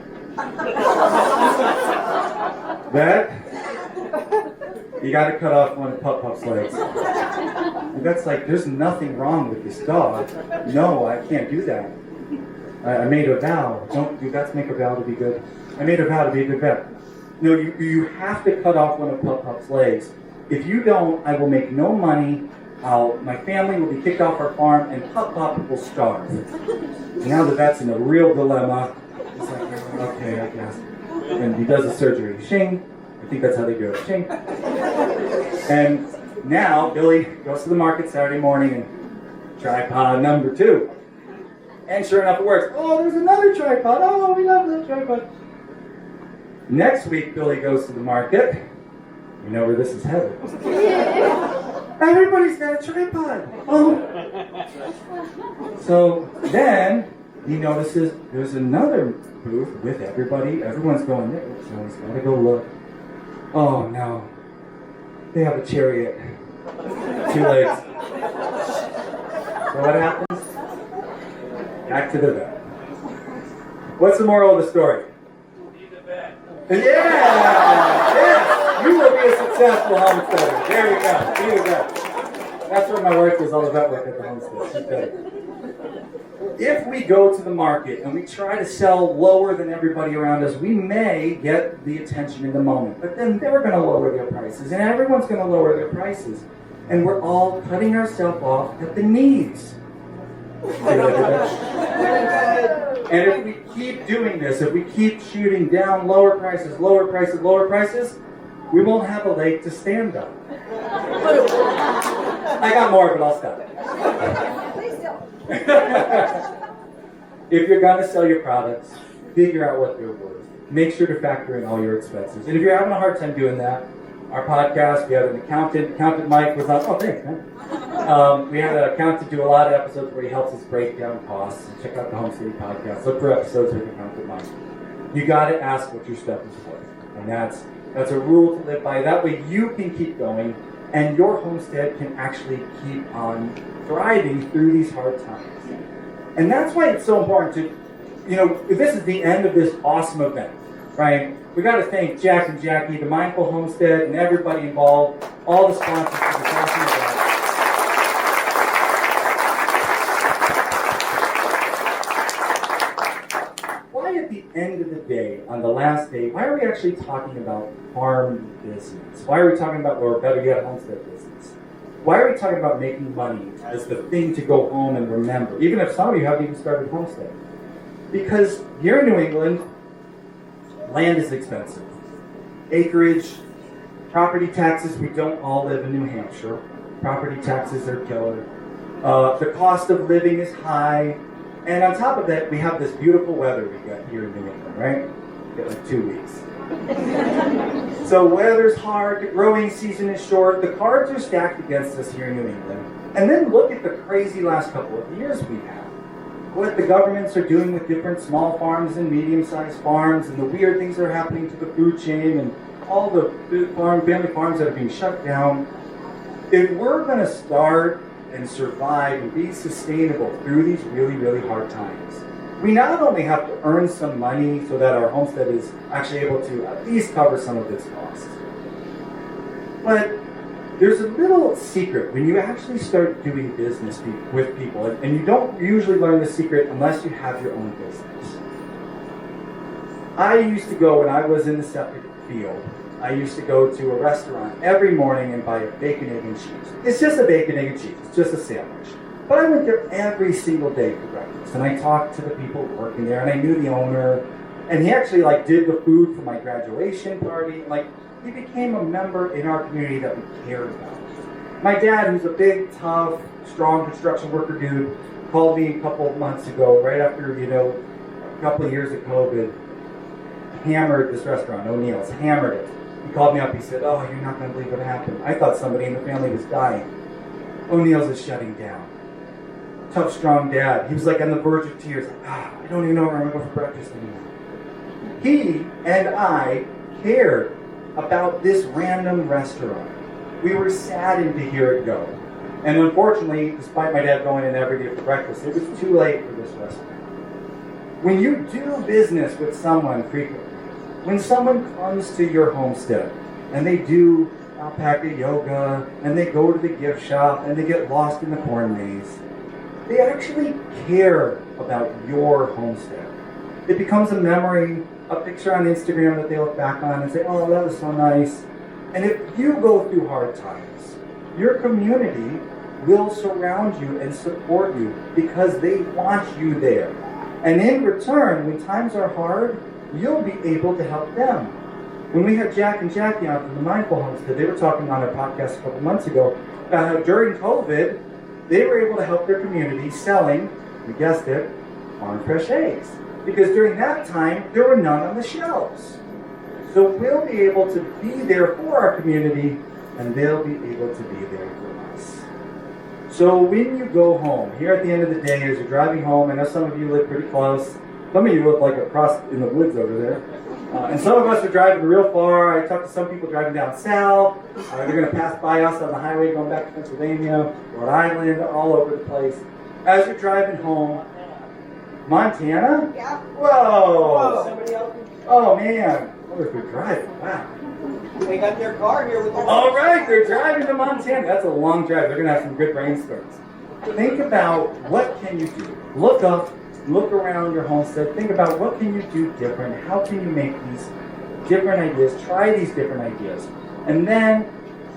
Speaker 3: Vet, you got to cut off one of Pup Pup's legs. And Vet's like, there's nothing wrong with this dog. No, I can't do that. I made a vow. Don't you vets make a vow to be good? I made a vow to be a good vet. No, you have to cut off one of Pup Pup's legs. If you don't, I will make no money. My family will be kicked off our farm, and Pup Pup will starve. And now the vet's in a real dilemma. He's like, okay, I guess. And he does the surgery. Shing. I think that's how they do it. Shing. And now Billy goes to the market Saturday morning and tripod number 2. And sure enough, it works. Oh, there's another tripod. Oh, we love that tripod. Next week, Billy goes to the market. You know where this is headed. Everybody's got a tripod. Oh. So then he notices there's another booth with everybody. Everyone's going there. So he's got to go look. Oh, no. They have a chariot. 2 legs. So what happens? Back to the vet. What's the moral of the story? Yeah! Yes! You will be a successful homesteader. There you go. Be the vet. That's where my wife does all the vet work at the homestead. She's better. If we go to the market and we try to sell lower than everybody around us, we may get the attention in the moment. But then they're going to lower their prices, and everyone's going to lower their prices. And we're all cutting ourselves off at the knees. And if we keep doing this, if we keep shooting down lower prices, we won't have a leg to stand on. I got more, but I'll stop.
Speaker 4: Please don't.
Speaker 3: If you're going to sell your products, figure out what they're worth. Make sure to factor in all your expenses. And if you're having a hard time doing that, our podcast, we had an accountant Mike was on, oh thanks, man. We had an accountant do a lot of episodes where he helps us break down costs. Check out the Homesteading podcast. Look for episodes with accountant Mike. You got to ask what your stuff is worth. And that's a rule to live by. That way you can keep going and your homestead can actually keep on thriving through these hard times. And that's why it's so important to, this is the end of this awesome event, right? We got to thank Jack and Jackie, the Mindful Homestead, and everybody involved, all the sponsors for this awesome event. Why at the end of the day, on the last day, why are we actually talking about farm business? Why are we talking about, or better yet, homestead business? Why are we talking about making money as the thing to go home and remember, even if some of you haven't even started homestead? Because here in New England, land is expensive. Acreage, property taxes, we don't all live in New Hampshire. Property taxes are killer. The cost of living is high. And on top of that, we have this beautiful weather we got here in New England, right? We get like 2 weeks. So weather's hard, the growing season is short, the cards are stacked against us here in New England. And then look at the crazy last couple of years we've had. What the governments are doing with different small farms and medium-sized farms, and the weird things that are happening to the food chain, and all the family farms that are being shut down. If we're going to start and survive and be sustainable through these really, really hard times, we not only have to earn some money so that our homestead is actually able to at least cover some of its costs, but there's a little secret when you actually start doing business with people, and you don't usually learn the secret unless you have your own business. I used to go, when I was in the septic field, I used to go to a restaurant every morning and buy a bacon, egg, and cheese. It's just a bacon, egg, and cheese. It's just a sandwich. But I went there every single day for breakfast, and I talked to the people working there, and I knew the owner, and he actually did the food for my graduation party. He became a member in our community that we cared about. My dad, who's a big, tough, strong construction worker dude, called me a couple of months ago, right after, a couple of years of COVID, hammered this restaurant, O'Neill's, hammered it. He called me up, he said, "Oh, you're not going to believe what happened. I thought somebody in the family was dying. O'Neill's is shutting down." Tough, strong dad. He was on the verge of tears. I don't even know where I'm going to go for breakfast anymore. He and I cared about this random restaurant. We were saddened to hear it go. And unfortunately, despite my dad going in every day for breakfast, it was too late for this restaurant. When you do business with someone frequently, when someone comes to your homestead and they do alpaca yoga and they go to the gift shop and they get lost in the corn maze, they actually care about your homestead. It becomes a memory, a picture on Instagram that they look back on and say, "Oh, that was so nice." And if you go through hard times, your community will surround you and support you because they want you there. And in return, when times are hard, you'll be able to help them. When we had Jack and Jackie on from the Mindful Homestead, they were talking on our podcast a couple months ago about how during COVID, they were able to help their community selling, you guessed it, farm fresh eggs. Because during that time, there were none on the shelves. So we'll be able to be there for our community, and they'll be able to be there for us. So when you go home, here at the end of the day, as you're driving home, I know some of you live pretty close. Some of you look like across in the woods over there. And some of us are driving real far. I talked to some people driving down south. They're going to pass by us on the highway going back to Pennsylvania, Rhode Island, all over the place. As you're driving home, Montana?
Speaker 4: Yeah.
Speaker 3: Whoa!
Speaker 4: Somebody else.
Speaker 3: Oh man! Oh, if you're driving, wow.
Speaker 4: They got their car here with their.
Speaker 3: All right, they're driving to Montana. That's a long drive. They're going to have some good brainstorms. Think about what can you do. Look up, look around your homestead. Think about what can you do different. How can you make these different ideas? Try these different ideas. And then,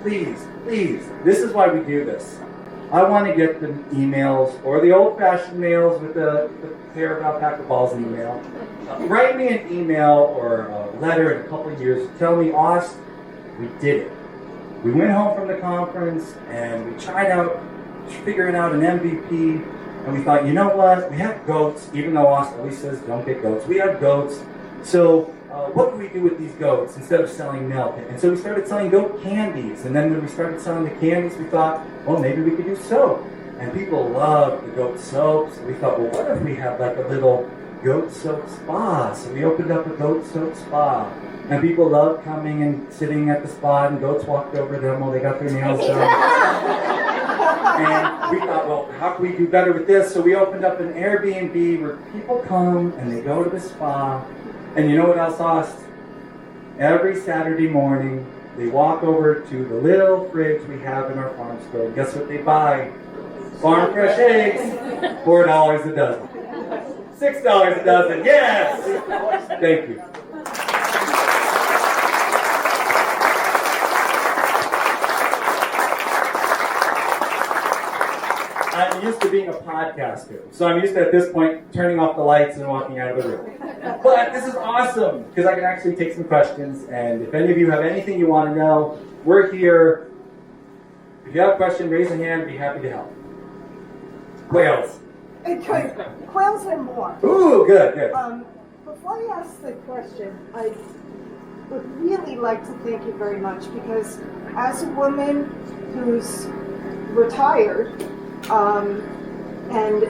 Speaker 3: please, this is why we do this. I want to get the emails or the old-fashioned mails with the pair of alpaca balls in the mail. Write me an email or a letter in a couple of years. Tell me, Aust, we did it. We went home from the conference and we tried out figuring out an MVP. And we thought, you know what? We have goats, even though Aust always says don't get goats. We have goats. So what can we do with these goats instead of selling milk? And so we started selling goat candies. And then when we started selling the candies, we thought, well, maybe we could do soap. And people love the goat soap. So we thought, well, what if we had like a little goat soap spa? So we opened up a goat soap spa. And people loved coming and sitting at the spa, and goats walked over them while they got their nails done. And we thought, well, how can we do better with this? So we opened up an Airbnb where people come and they go to the spa. And you know what else, Aust? Every Saturday morning, they walk over to the little fridge we have in our farm store. And guess what they buy? Farm fresh eggs. $4 a dozen. $6 a dozen. Yes! Thank you. I'm used to being a podcaster, so I'm used to, at this point, turning off the lights and walking out of the room. But this is awesome, because I can actually take some questions, and if any of you have anything you want to know, we're here. If you have a question, raise a hand, be happy to help. Quails.
Speaker 5: Quails and more.
Speaker 3: Ooh, good, good.
Speaker 5: Before you ask the question, I would really like to thank you very much because as a woman who's retired and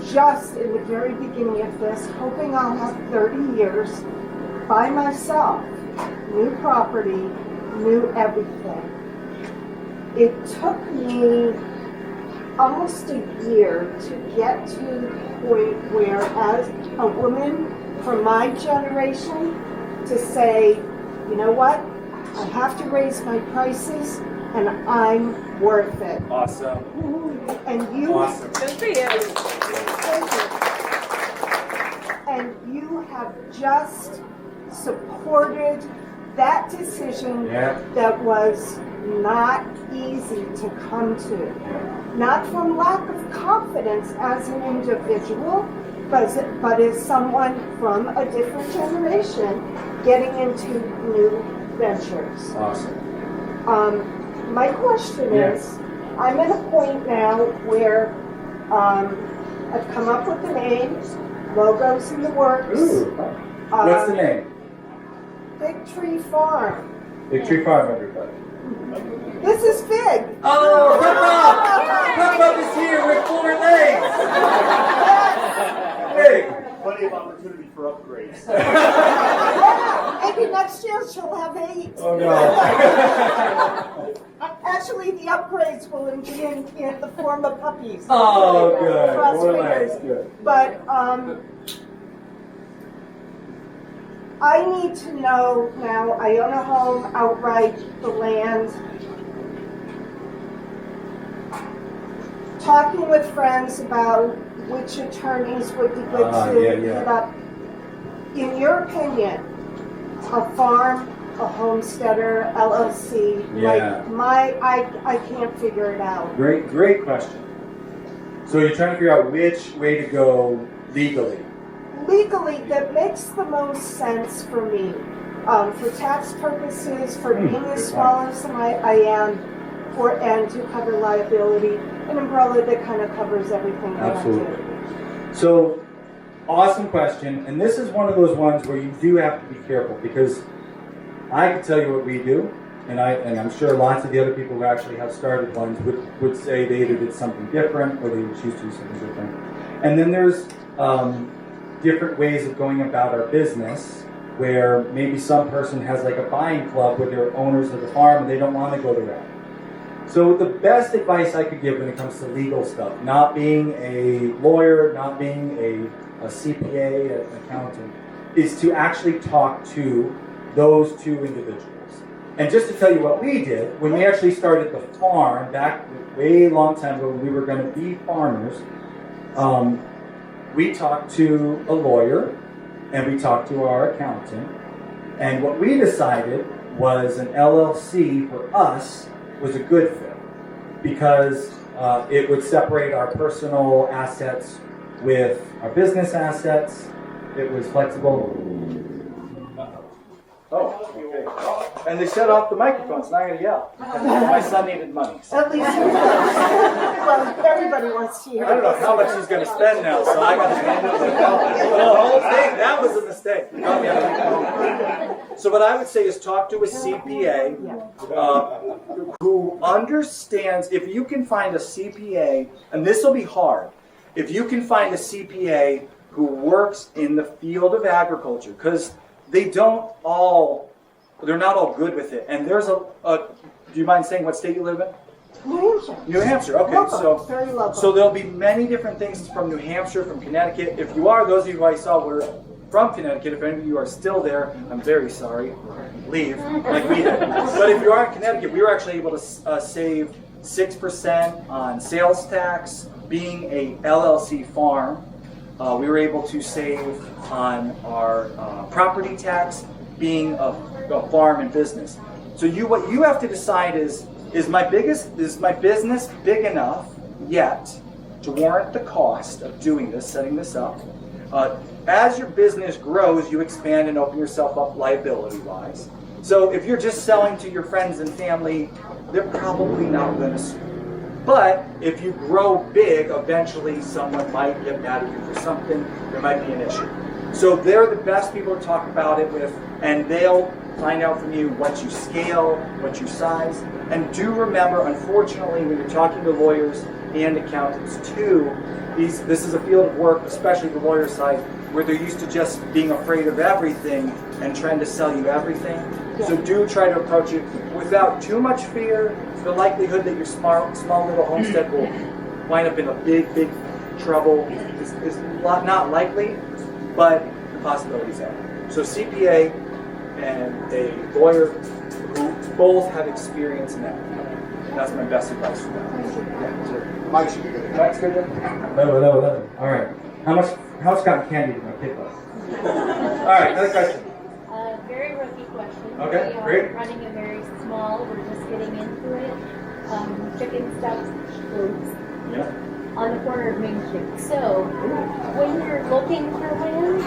Speaker 5: just in the very beginning of this, hoping I'll have 30 years by myself, new property, new everything. It took me almost a year to get to the point where, as a woman from my generation, to say, you know what, I have to raise my prices and I'm worth it.
Speaker 3: Awesome.
Speaker 5: And you,
Speaker 3: Awesome.
Speaker 5: Thank you. And you have just supported that decision that was not easy to come to. Not from lack of confidence as an individual, but as someone from a different generation getting into new ventures.
Speaker 3: Awesome.
Speaker 5: My question is, I'm at a point now where I've come up with the names, logos in the works.
Speaker 3: Ooh. What's the name?
Speaker 5: Big Tree Farm.
Speaker 3: Big Tree Farm, everybody.
Speaker 5: This is Fig.
Speaker 3: Oh, Pop Up is here with 4 legs. Big.
Speaker 6: Plenty of opportunity for upgrades.
Speaker 5: Yeah, maybe next year she'll have 8.
Speaker 3: Oh no.
Speaker 5: Actually, the upgrades will be in the form of puppies.
Speaker 3: Oh, good.
Speaker 5: Cross
Speaker 3: 4
Speaker 5: fingers.
Speaker 3: legs, good.
Speaker 5: But I need to know now. I own a home outright, the land. Talking with friends about which attorneys would be good to hit up. In your opinion, a farm, a homesteader, LLC, I can't figure it out.
Speaker 3: Great question. So you're trying to figure out which way to go legally.
Speaker 5: Legally, that makes the most sense for me. For tax purposes, for being as small as I am, and to cover liability, an umbrella that kind of covers everything that
Speaker 3: Absolutely.
Speaker 5: I do.
Speaker 3: So, awesome question. And this is one of those ones where you do have to be careful because I can tell you what we do, and I'm sure lots of the other people who actually have started ones would say they either did something different or they would choose to do something different. And then there's different ways of going about our business where maybe some person has like a buying club where they're owners of the farm and they don't want to go to that. So the best advice I could give when it comes to legal stuff, not being a lawyer, not being a CPA, an accountant, is to actually talk to those 2 individuals. And just to tell you what we did, when we actually started the farm, back way long time ago when we were going to be farmers, we talked to a lawyer and we talked to our accountant. And what we decided was an LLC for us was a good fit because it would separate our personal assets with our business assets. It was flexible. Oh, okay. And they shut off the microphones, so I'm going to yell. My son needed money. So.
Speaker 5: At least well, everybody wants to hear.
Speaker 3: I don't know how much he's going to spend now, so I got to handle the whole thing. That was a mistake. So what I would say is talk to a CPA who understands. If you can find a CPA, and this will be hard, if you can find a CPA who works in the field of agriculture, because they're not all good with it. And there's do you mind saying what state you live in?
Speaker 5: New Hampshire.
Speaker 3: New Hampshire, okay.
Speaker 5: Local, very local.
Speaker 3: So there'll be many different things from New Hampshire, from Connecticut. If you are, those of you who I saw were from Connecticut, if any of you are still there, I'm very sorry. Leave, like we did. But if you are in Connecticut, we were actually able to save 6% on sales tax, being a LLC farm. We were able to save on our property tax, being a farm and business. So what you have to decide is my business big enough yet to warrant the cost of doing this, setting this up? As your business grows, you expand and open yourself up liability-wise. So if you're just selling to your friends and family, they're probably not going to sue.
Speaker 7: But if you grow big, eventually someone might get mad at you for something. There might be an issue. So they're the best people to talk about it with, and they'll find out from you what you scale, what you size. And do remember, unfortunately, when you're talking to lawyers and accountants too, this is a field of work, especially the lawyer side, where they're used to just being afraid of everything and trying to sell you everything.
Speaker 5: Yeah.
Speaker 7: So do try to approach it without too much fear. The likelihood that your small little homestead will wind up in a big trouble is not likely, but the possibilities are. So CPA and a lawyer who both have experience in that. That's my best advice for that. Yeah, so
Speaker 1: Mike should be good.
Speaker 7: Mike's good then?
Speaker 3: Hello. All right. How much cotton candy did my kid buy? All right, another question.
Speaker 8: Very rookie question.
Speaker 3: Okay,
Speaker 8: We are
Speaker 3: great.
Speaker 8: running a very small, we're just getting into it. Chicken stuffed foods
Speaker 3: Yeah.
Speaker 8: on the corner of Main Street. So, when you're looking for land,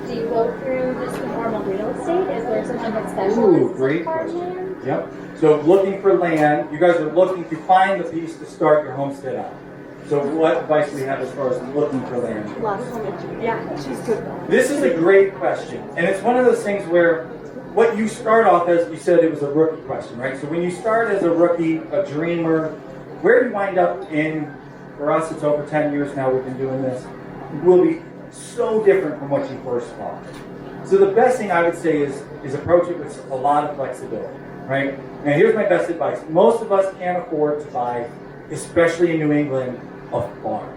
Speaker 8: do you go through just the normal real estate? Is there someone that specializes
Speaker 3: Great
Speaker 8: in
Speaker 3: question.
Speaker 8: farmland?
Speaker 3: Yep. So looking for land, you guys are looking to find the piece to start your homestead out. So what advice do we have as far as looking for land?
Speaker 5: Yeah, she's good.
Speaker 3: This is a great question, and it's one of those things where what you start off as, you said it was a rookie question, right? So when you start as a rookie, a dreamer, where you wind up in, for us it's over 10 years now we've been doing this, will be so different from what you first thought. So the best thing I would say is approach it with a lot of flexibility, right? And here's my best advice. Most of us can't afford to buy, especially in New England, a farm.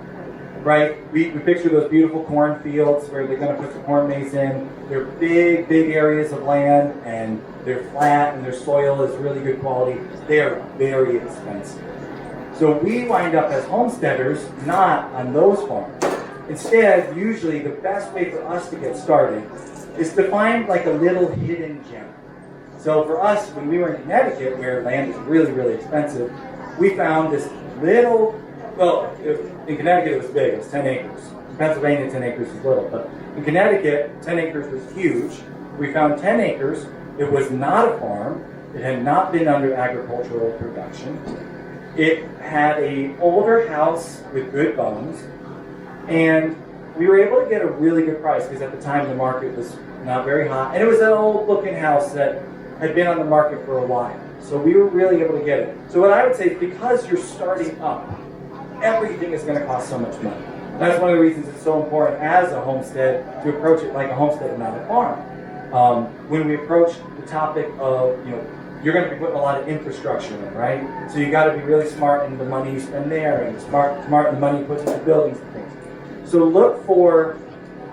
Speaker 3: Right? We picture those beautiful cornfields where they're going to put the corn maze in. They're big areas of land, and they're flat, and their soil is really good quality. They are very expensive. So we wind up as homesteaders not on those farms. Instead, usually the best way for us to get started is to find like a little hidden gem. So for us, when we were in Connecticut, where land is really expensive, we found this little, in Connecticut it was big, it was 10 acres. In Pennsylvania, 10 acres is little, but in Connecticut, 10 acres was huge. We found 10 acres. It was not a farm. It had not been under agricultural production. It had an older house with good bones, and we were able to get a really good price because at the time the market was not very hot, and it was an old-looking house that had been on the market for a while. So we were really able to get it. So what I would say is because you're starting up, everything is going to cost so much money. That's one of the reasons it's so important as a homestead to approach it like a homestead and not a farm. When we approach the topic of, you're going to be putting a lot of infrastructure in, right? So you got to be really smart in the money you spend there, and smart in the money you put into buildings and things. So look for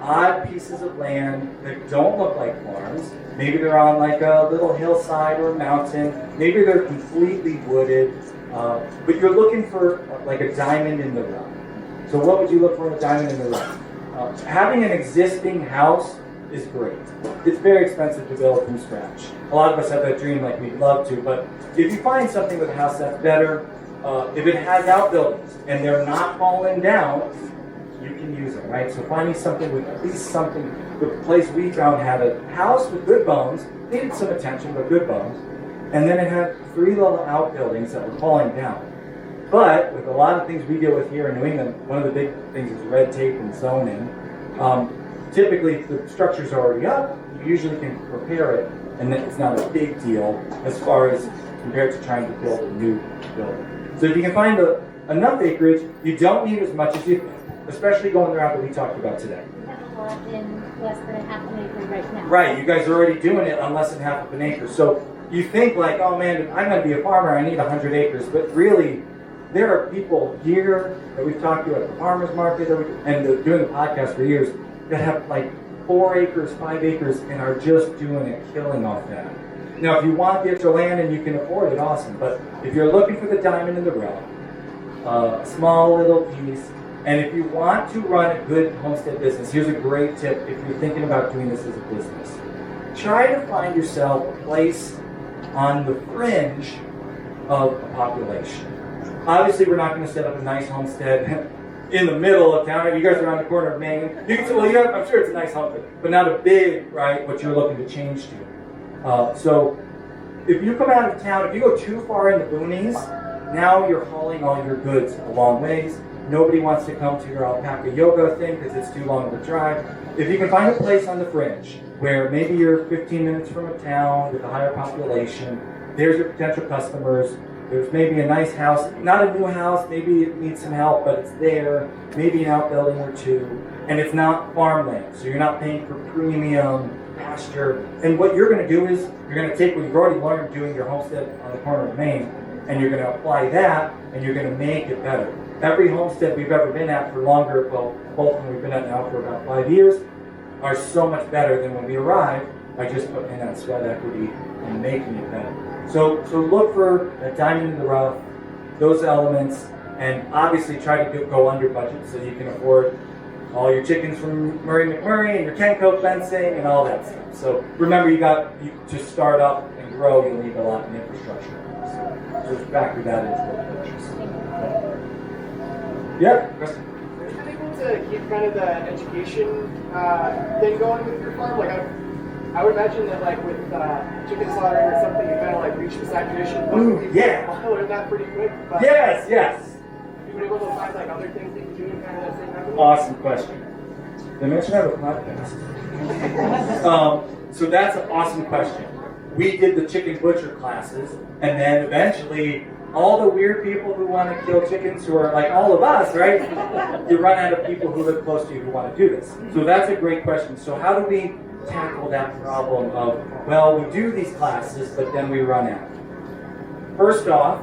Speaker 3: odd pieces of land that don't look like farms. Maybe they're on like a little hillside or a mountain. Maybe they're completely wooded. But you're looking for like a diamond in the rough. So what would you look for in a diamond in the rough? Having an existing house is great. It's very expensive to build from scratch. A lot of us have that dream like we'd love to, but if you find something with a house that's better, if it has outbuildings and they're not falling down, you can use them, right? So finding something with at least something, the place we found had a house with good bones, needed some attention, but good bones, and then it had 3 little outbuildings that were falling down. But with a lot of things we deal with here in New England, one of the big things is red tape and zoning. Typically, if the structure's already up, you usually can repair it, and then it's not a big deal as far as compared to trying to build a new building. So if you can find enough acreage, you don't need as much as you think, especially going the route that we talked about today.
Speaker 8: We have a lot in less than a half an acre right now.
Speaker 3: Right, you guys are already doing it on less than half of an acre. So you think like, oh man, I'm going to be a farmer, I need 100 acres. But really, there are people here that we've talked to at the farmer's market and doing the podcast for years that have like 4 acres, 5 acres, and are just doing a killing off that. Now, if you want the extra land and you can afford it, awesome. But if you're looking for the diamond in the rough, a small little piece, and if you want to run a good homestead business, here's a great tip if you're thinking about doing this as a business. Try to find yourself a place on the fringe of a population. Obviously, we're not going to set up a nice homestead in the middle of town. You guys are on the corner of Maine. You can say, well, I'm sure it's a nice homestead, but not a big, right, what you're looking to change to. So if you come out of town, if you go too far in the boonies, now you're hauling all your goods a long ways. Nobody wants to come to your alpaca yoga thing because it's too long of a drive. If you can find a place on the fringe where maybe you're 15 minutes from a town with a higher population, there's your potential customers. There's maybe a nice house, not a new house, maybe it needs some help, but it's there, maybe an outbuilding or two, and it's not farmland, so you're not paying for premium pasture. And what you're going to do is, you're going to take what you've already learned doing your homestead on the corner of Maine, and you're going to apply that, and you're going to make it better. Every homestead we've ever been at for longer, well, both of them we've been at now for about 5 years, are so much better than when we arrived by just putting in that sweat equity and making it better. So look for a diamond in the rough, those elements, and obviously try to go under budget so you can afford all your chickens from Murray McMurray and your Kenco fencing and all that stuff. So remember, to start up and grow, you'll need a lot of infrastructure. So just factor that into the purchase. Yeah, Kristen.
Speaker 6: Have you been able to keep kind of the education thing going with your farm? Like I would imagine that like with chicken slaughtering or something, you kind of like reach the saturation point.
Speaker 3: Yeah.
Speaker 6: Learn that pretty quick. But
Speaker 3: Yes.
Speaker 6: have you been able to find like other things that you do in kind of that same method?
Speaker 3: Awesome question. Did I mention I have a podcast? So that's an awesome question. We did the chicken butcher classes, and then eventually all the weird people who want to kill chickens, who are like all of us, right? You run out of people who live close to you who want to do this. So that's a great question. So how do we tackle that problem of, well, we do these classes, but then we run out? First off,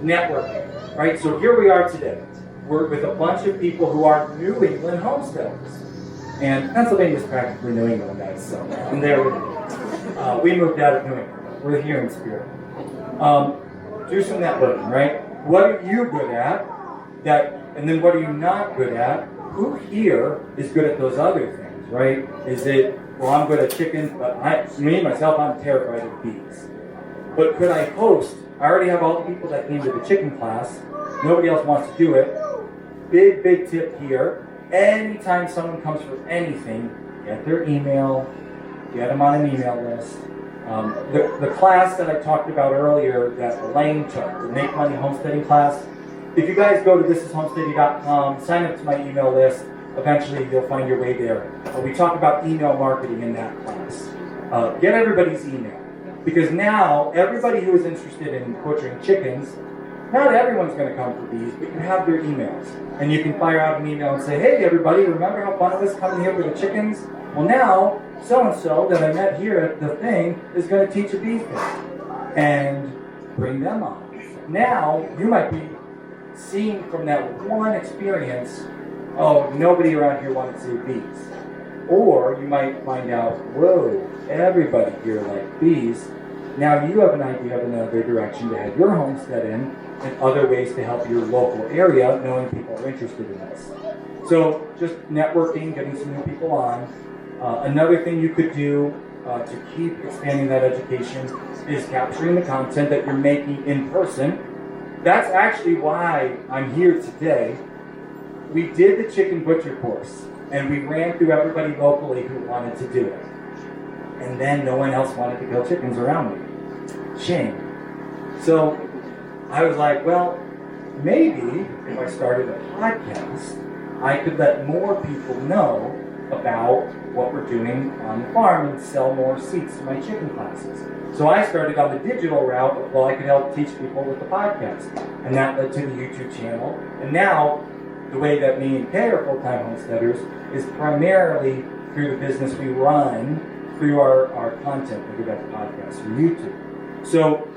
Speaker 3: networking, right? So here we are today. We're with a bunch of people who are New England homesteaders. And Pennsylvania is practically New England, guys, so I'm there with you. We moved out of New England. We're here in spirit. Do some networking, right? What are you good at? And then what are you not good at? Who here is good at those other things, right? Is it, well, I'm good at chickens, but myself, I'm terrified of bees. But could I host? I already have all the people that came to the chicken class. Nobody else wants to do it. Big tip here. Anytime someone comes for anything, get their email, get them on an email list. The class that I talked about earlier that Elaine took, the Make Money Homesteading class, if you guys go to thisishomesteading.com, sign up to my email list, eventually you'll find your way there. We talk about email marketing in that class. Get everybody's email. Because now, everybody who is interested in butchering chickens, not everyone's going to come for these, but you have their emails. And you can fire out an email and say, hey everybody, remember how fun it was coming here for the chickens? Well now, so-and-so that I met here at the thing is going to teach a bee thing. And bring them on. Now, you might be seeing from that one experience, oh, nobody around here wanted to see bees. Or you might find out, whoa, everybody here likes bees. Now you have an idea of another direction to head your homestead in, and other ways to help your local area, knowing people are interested in this. So just networking, getting some new people on. Another thing you could do to keep expanding that education is capturing the content that you're making in person. That's actually why I'm here today. We did the chicken butcher course, and we ran through everybody locally who wanted to do it. And then no one else wanted to kill chickens around me. Shame. So I was like, well, maybe if I started a podcast, I could let more people know about what we're doing on the farm and sell more seats to my chicken classes. So I started on the digital route of, well, I could help teach people with the podcast. And that led to the YouTube channel. And now, the way that me and Kay are full-time homesteaders is primarily through the business we run through our content, whether that's podcasts or YouTube. So,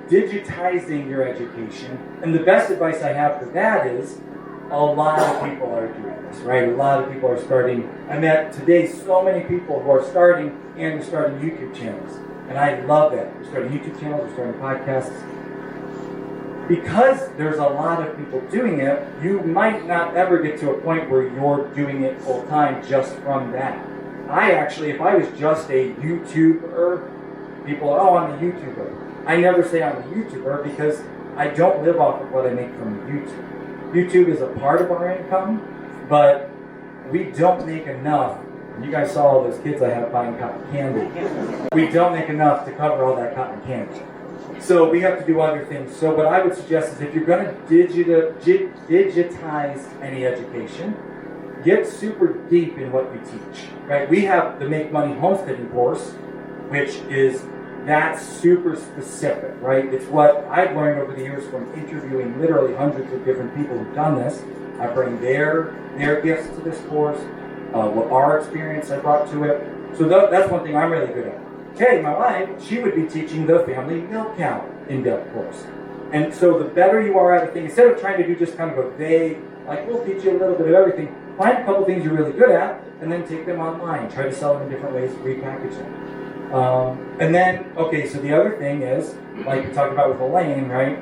Speaker 3: digitizing your education, and the best advice I have for that is, a lot of people are doing this, right? A lot of people are starting. I met today so many people who are starting and they're starting YouTube channels. And I love that. They're starting YouTube channels, they're starting podcasts. Because there's a lot of people doing it, you might not ever get to a point where you're doing it full time just from that. I actually, if I was just a YouTuber, people are, oh, I'm a YouTuber. I never say I'm a YouTuber because I don't live off of what I make from YouTube. YouTube is a part of our income, but we don't make enough. You guys saw all those kids I have buying cotton candy. We don't make enough to cover all that cotton candy. So we have to do other things. So what I would suggest is if you're going to digitize any education, get super deep in what you teach, right? We have the Make Money Homesteading course, which is that's super specific, right? It's what I've learned over the years from interviewing literally hundreds of different people who've done this. I bring their gifts to this course, what our experience I brought to it. So that's one thing I'm really good at. Kay, my wife, she would be teaching the family milk cow in-depth course. And so the better you are at a thing, instead of trying to do just kind of a vague, like we'll teach you a little bit of everything, find a couple things you're really good at, and then take them online. Try to sell them in different ways, repackage them. And then, okay, so the other thing is, like we talked about with Elaine, right?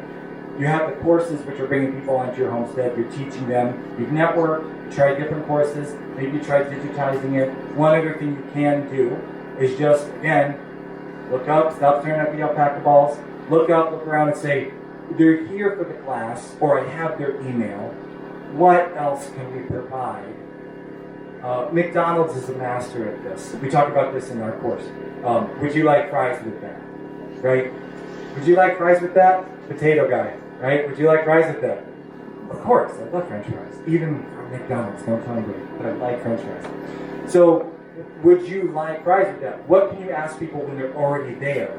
Speaker 3: You have the courses which are bringing people onto your homestead. You're teaching them. You've networked. You tried different courses. Maybe you tried digitizing it. One other thing you can do is just, again, look up, stop staring at the alpaca balls, look up, look around and say, they're here for the class, or I have their email. What else can we provide? McDonald's is a master at this. We talk about this in our course. Would you like fries with that? Right? Would you like fries with that? Potato guy, right? Would you like fries with that? Of course, I love French fries. Even from McDonald's, don't tell anybody, but I like French fries. So, would you like fries with that? What can you ask people when they're already there?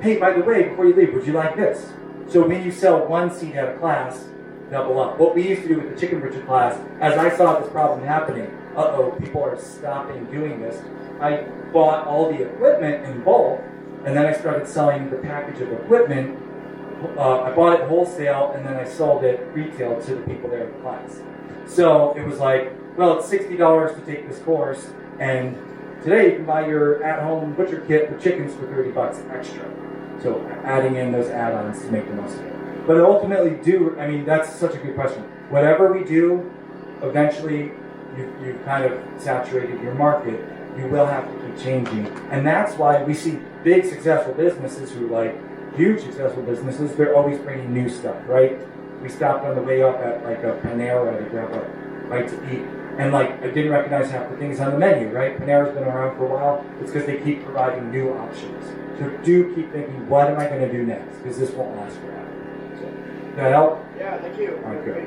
Speaker 3: Hey, by the way, before you leave, would you like this? So when you sell one seat at a class, double up. What we used to do with the chicken butcher class, as I saw this problem happening, people are stopping doing this, I bought all the equipment in bulk, and then I started selling the package of equipment. I bought it wholesale, and then I sold it retail to the people there in the class. So it was like, well, it's $60 to take this course, and today you can buy your at-home butcher kit for chickens for $30 extra. So adding in those add-ons to make the most of it. But ultimately that's such a good question. Whatever we do, eventually you've kind of saturated your market. You will have to keep changing. And that's why we see big successful businesses who huge successful businesses, they're always bringing new stuff, right? We stopped on the way up at like a Panera to grab a bite to eat. And I didn't recognize half the things on the menu, right? Panera's been around for a while. It's because they keep providing new options. So do keep thinking, what am I going to do next? Because this won't last forever. So, did that help?
Speaker 6: Yeah, thank you.
Speaker 3: All right, good.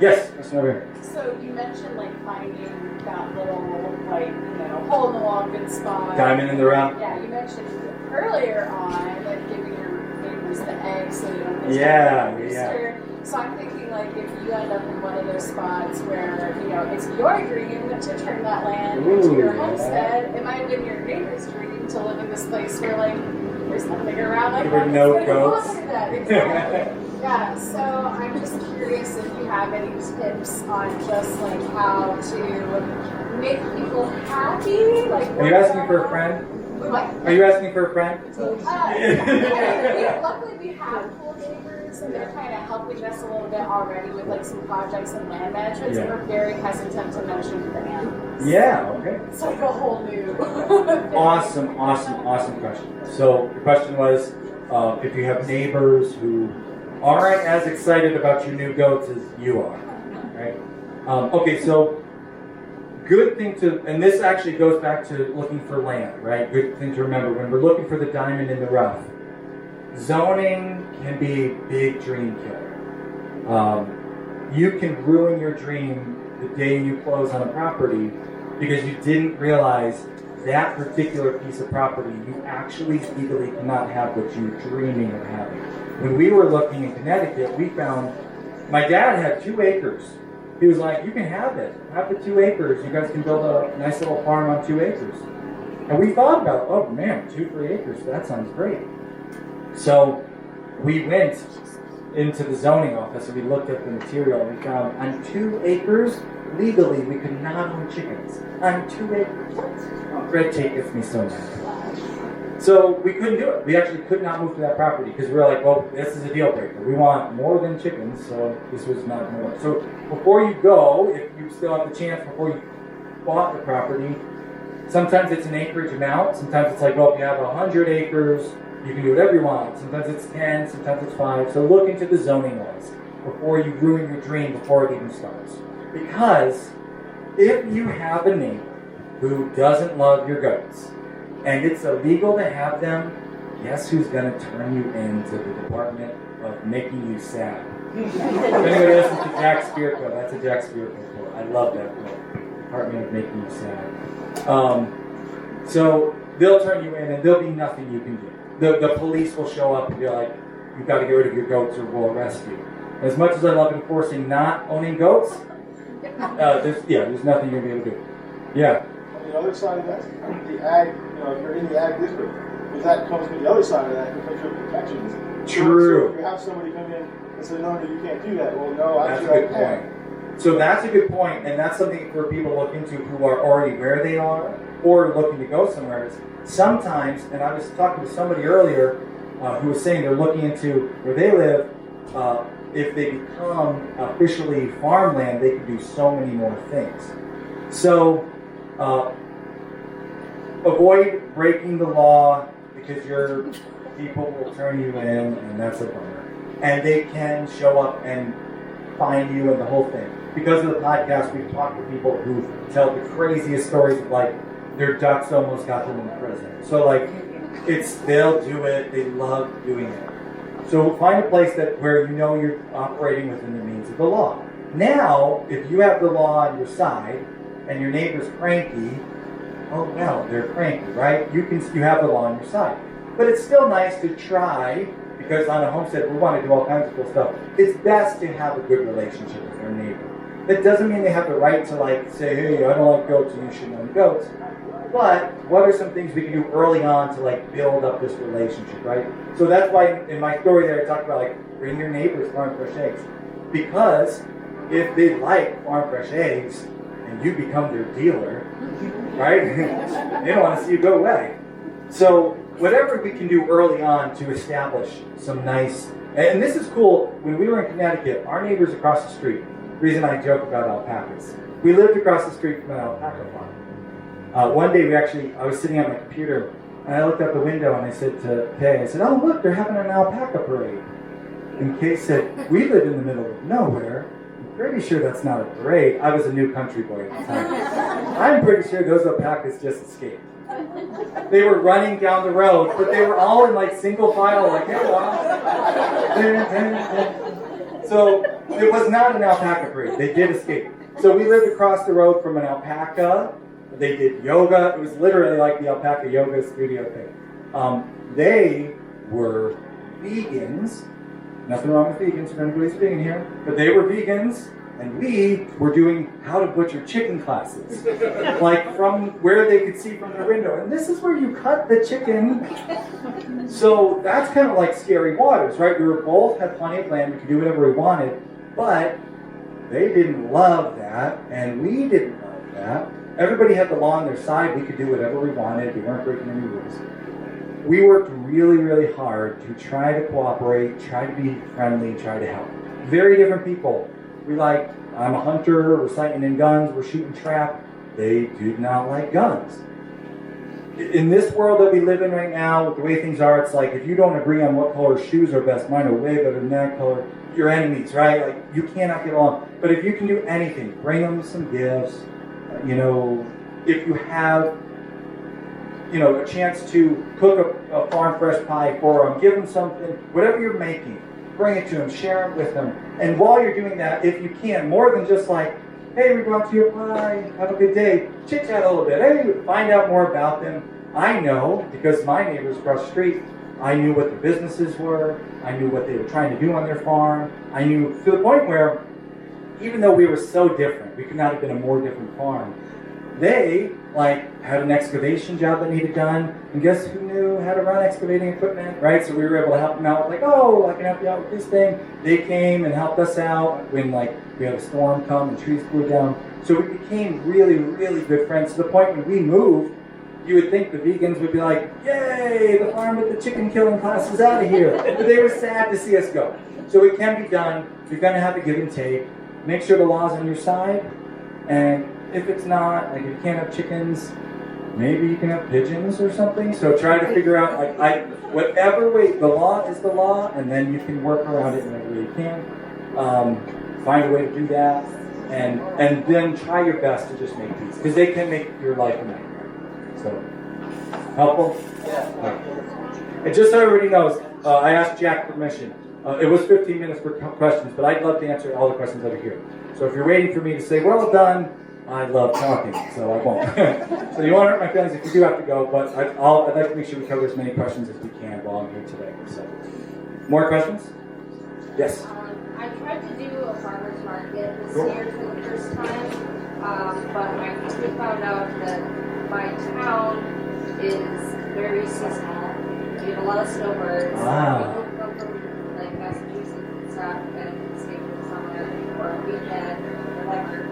Speaker 3: Yes, that's over here.
Speaker 9: So you mentioned finding that little hole in the wall good spot.
Speaker 3: Diamond in the rough.
Speaker 9: Yeah, you mentioned earlier on giving your neighbors the eggs so you don't miss
Speaker 3: Yeah.
Speaker 9: So I'm thinking if you end up in one of those spots where it's your dream to turn that land into your homestead, it might have been your neighbor's dream to live in this place where there's nothing around
Speaker 3: there were no goats.
Speaker 9: Exactly. Yeah, so I'm just curious if you have any tips on just how to make people happy.
Speaker 3: Are you asking for a friend?
Speaker 9: What?
Speaker 3: Are you asking for a friend?
Speaker 9: Luckily we have cool neighbors and they're kind of helping us a little bit already with some projects and land management. So we're very hesitant to mention the animals.
Speaker 3: Yeah, okay.
Speaker 9: It's a whole new
Speaker 3: Awesome question. So the question was if you have neighbors who aren't as excited about your new goats as you are, right? Okay, so good thing and this actually goes back to looking for land, right? Good thing to remember when we're looking for the diamond in the rough. Zoning can be a big dream killer. You can ruin your dream the day you close on a property because you didn't realize that particular piece of property you actually legally cannot have what you're dreaming of having. When we were looking in Connecticut, we found my dad had 2 acres. He was like, you can have it. Have the 2 acres. You guys can build a nice little farm on 2 acres. And we thought about, oh man, 2-3 acres, that sounds great. So we went into the zoning office and we looked at the material and we found on 2 acres, legally we could not own chickens. On 2 acres. Oh, red tape gets me so mad. So we couldn't do it. We actually could not move to that property because we were like, well, this is a deal breaker. We want more than chickens, so this was not more. So before you go, if you still have the chance before you bought the property, sometimes it's an acreage amount. Sometimes it's if you have 100 acres, you can do whatever you want. Sometimes it's 10, sometimes it's 5. So look into the zoning laws before you ruin your dream before it even starts. Because if you have a neighbor who doesn't love your goats, and it's illegal to have them, guess who's going to turn you into the Department of Making You Sad? If anybody listens to Jack Spirko, that's a Jack Spirko quote. I love that quote. Department of Making You Sad. So they'll turn you in and there'll be nothing you can do. The police will show up and be like, you've got to get rid of your goats or we'll arrest you. As much as I love enforcing not owning goats, there's nothing you're going to be able to do. Yeah.
Speaker 10: On the other side of that, the ag, if you're in the ag district, because that comes with the other side of that, because your protections.
Speaker 3: True.
Speaker 10: So if you have somebody come in and say, no, you can't do that. Well, no,
Speaker 3: That's
Speaker 10: actually
Speaker 3: a good point. So that's a good point, and that's something for people to look into who are already where they are or looking to go somewhere. Is sometimes, and I was talking to somebody earlier who was saying they're looking into where they live. If they become officially farmland, they can do so many more things. So avoid breaking the law because your people will turn you in, and that's a bummer. And they can show up and find you and the whole thing. Because of the podcast, we've talked to people who tell the craziest stories of like their ducks almost got them in prison. So like they'll do it. They love doing it. So find a place where you know you're operating within the means of the law. Now, if you have the law on your side and your neighbor's cranky, oh well, they're cranky, right? You have the law on your side. But it's still nice to try, because on a homestead we want to do all kinds of cool stuff. It's best to have a good relationship with your neighbor. That doesn't mean they have the right to like say, hey, I don't like goats and you shouldn't own goats. But what are some things we can do early on to like build up this relationship, right? So that's why in my story there I talked about like bring your neighbors farm fresh eggs. Because if they like farm fresh eggs and you become their dealer, right? They don't want to see you go away. So whatever we can do early on to establish some nice, and this is cool, when we were in Connecticut, our neighbors across the street, the reason I joke about alpacas, we lived across the street from an alpaca farm. One day I was sitting on my computer and I looked out the window and I said to Kay, I said, oh look, they're having an alpaca parade. And Kay said, we live in the middle of nowhere. I'm pretty sure that's not a parade. I was a new country boy at the time. I'm pretty sure those alpacas just escaped. They were running down the road, but they were all in like single file, like, hey, so it was not an alpaca parade. They did escape. So we lived across the road from an alpaca. They did yoga. It was literally like the alpaca yoga studio thing. They were vegans. Nothing wrong with vegans, if anybody's vegan here. But they were vegans, and we were doing how to butcher chicken classes. Like from where they could see from their window. And this is where you cut the chicken. So that's kind of like scary waters, right? We were both had plenty of land. We could do whatever we wanted. But they didn't love that, and we didn't love that. Everybody had the law on their side. We could do whatever we wanted. We weren't breaking any rules. We worked really, really hard to try to cooperate, try to be friendly, try to help. Very different people. I'm a hunter, we're sighting in guns, we're shooting trap. They did not like guns. In this world that we live in right now, with the way things are, it's like if you don't agree on what color shoes are best, mine are way better than that color, you're enemies, right? Like you cannot get along. But if you can do anything, bring them some gifts. If you have, a chance to cook a farm fresh pie for them, give them something, whatever you're making, bring it to them, share it with them. And while you're doing that, if you can, more than just like, hey, we brought you a pie, have a good day, chit-chat a little bit, hey, find out more about them. I know, because my neighbors across the street, I knew what their businesses were, I knew what they were trying to do on their farm, I knew to the point where, even though we were so different, we could not have been a more different farm. They had an excavation job that needed done, and guess who knew how to run excavating equipment, right? So we were able to help them out, I can help you out with this thing. They came and helped us out when we had a storm come and trees blew down. So we became really, really good friends to the point when we moved, you would think the vegans would be like, yay, the farm with the chicken killing class is out of here. But they were sad to see us go. So it can be done. You're going to have to give and take. Make sure the law's on your side, and if it's not, if you can't have chickens, maybe you can have pigeons or something. So try to figure out, whatever way, the law is the law, and then you can work around it in whatever way you can. Find a way to do that, and then try your best to just make peace, because they can make your life a nightmare. So, helpful?
Speaker 10: Yeah.
Speaker 3: And just so everybody knows, I asked Jack permission. It was 15 minutes for questions, but I'd love to answer all the questions that are here. So if you're waiting for me to say, well done, I love talking, so I won't. So you won't hurt my feelings if you do have to go, but I'd like to make sure we cover as many questions as we can while I'm here today. So, more questions? Yes?
Speaker 11: I tried to do a farmer's market this
Speaker 3: Cool.
Speaker 11: year for the first time, but my husband found out that my town is very seasonal. We have a lot of snowbirds.
Speaker 3: Ah.
Speaker 11: People come from like Massachusetts and stuff and stay for the summer or a weekend or whatever.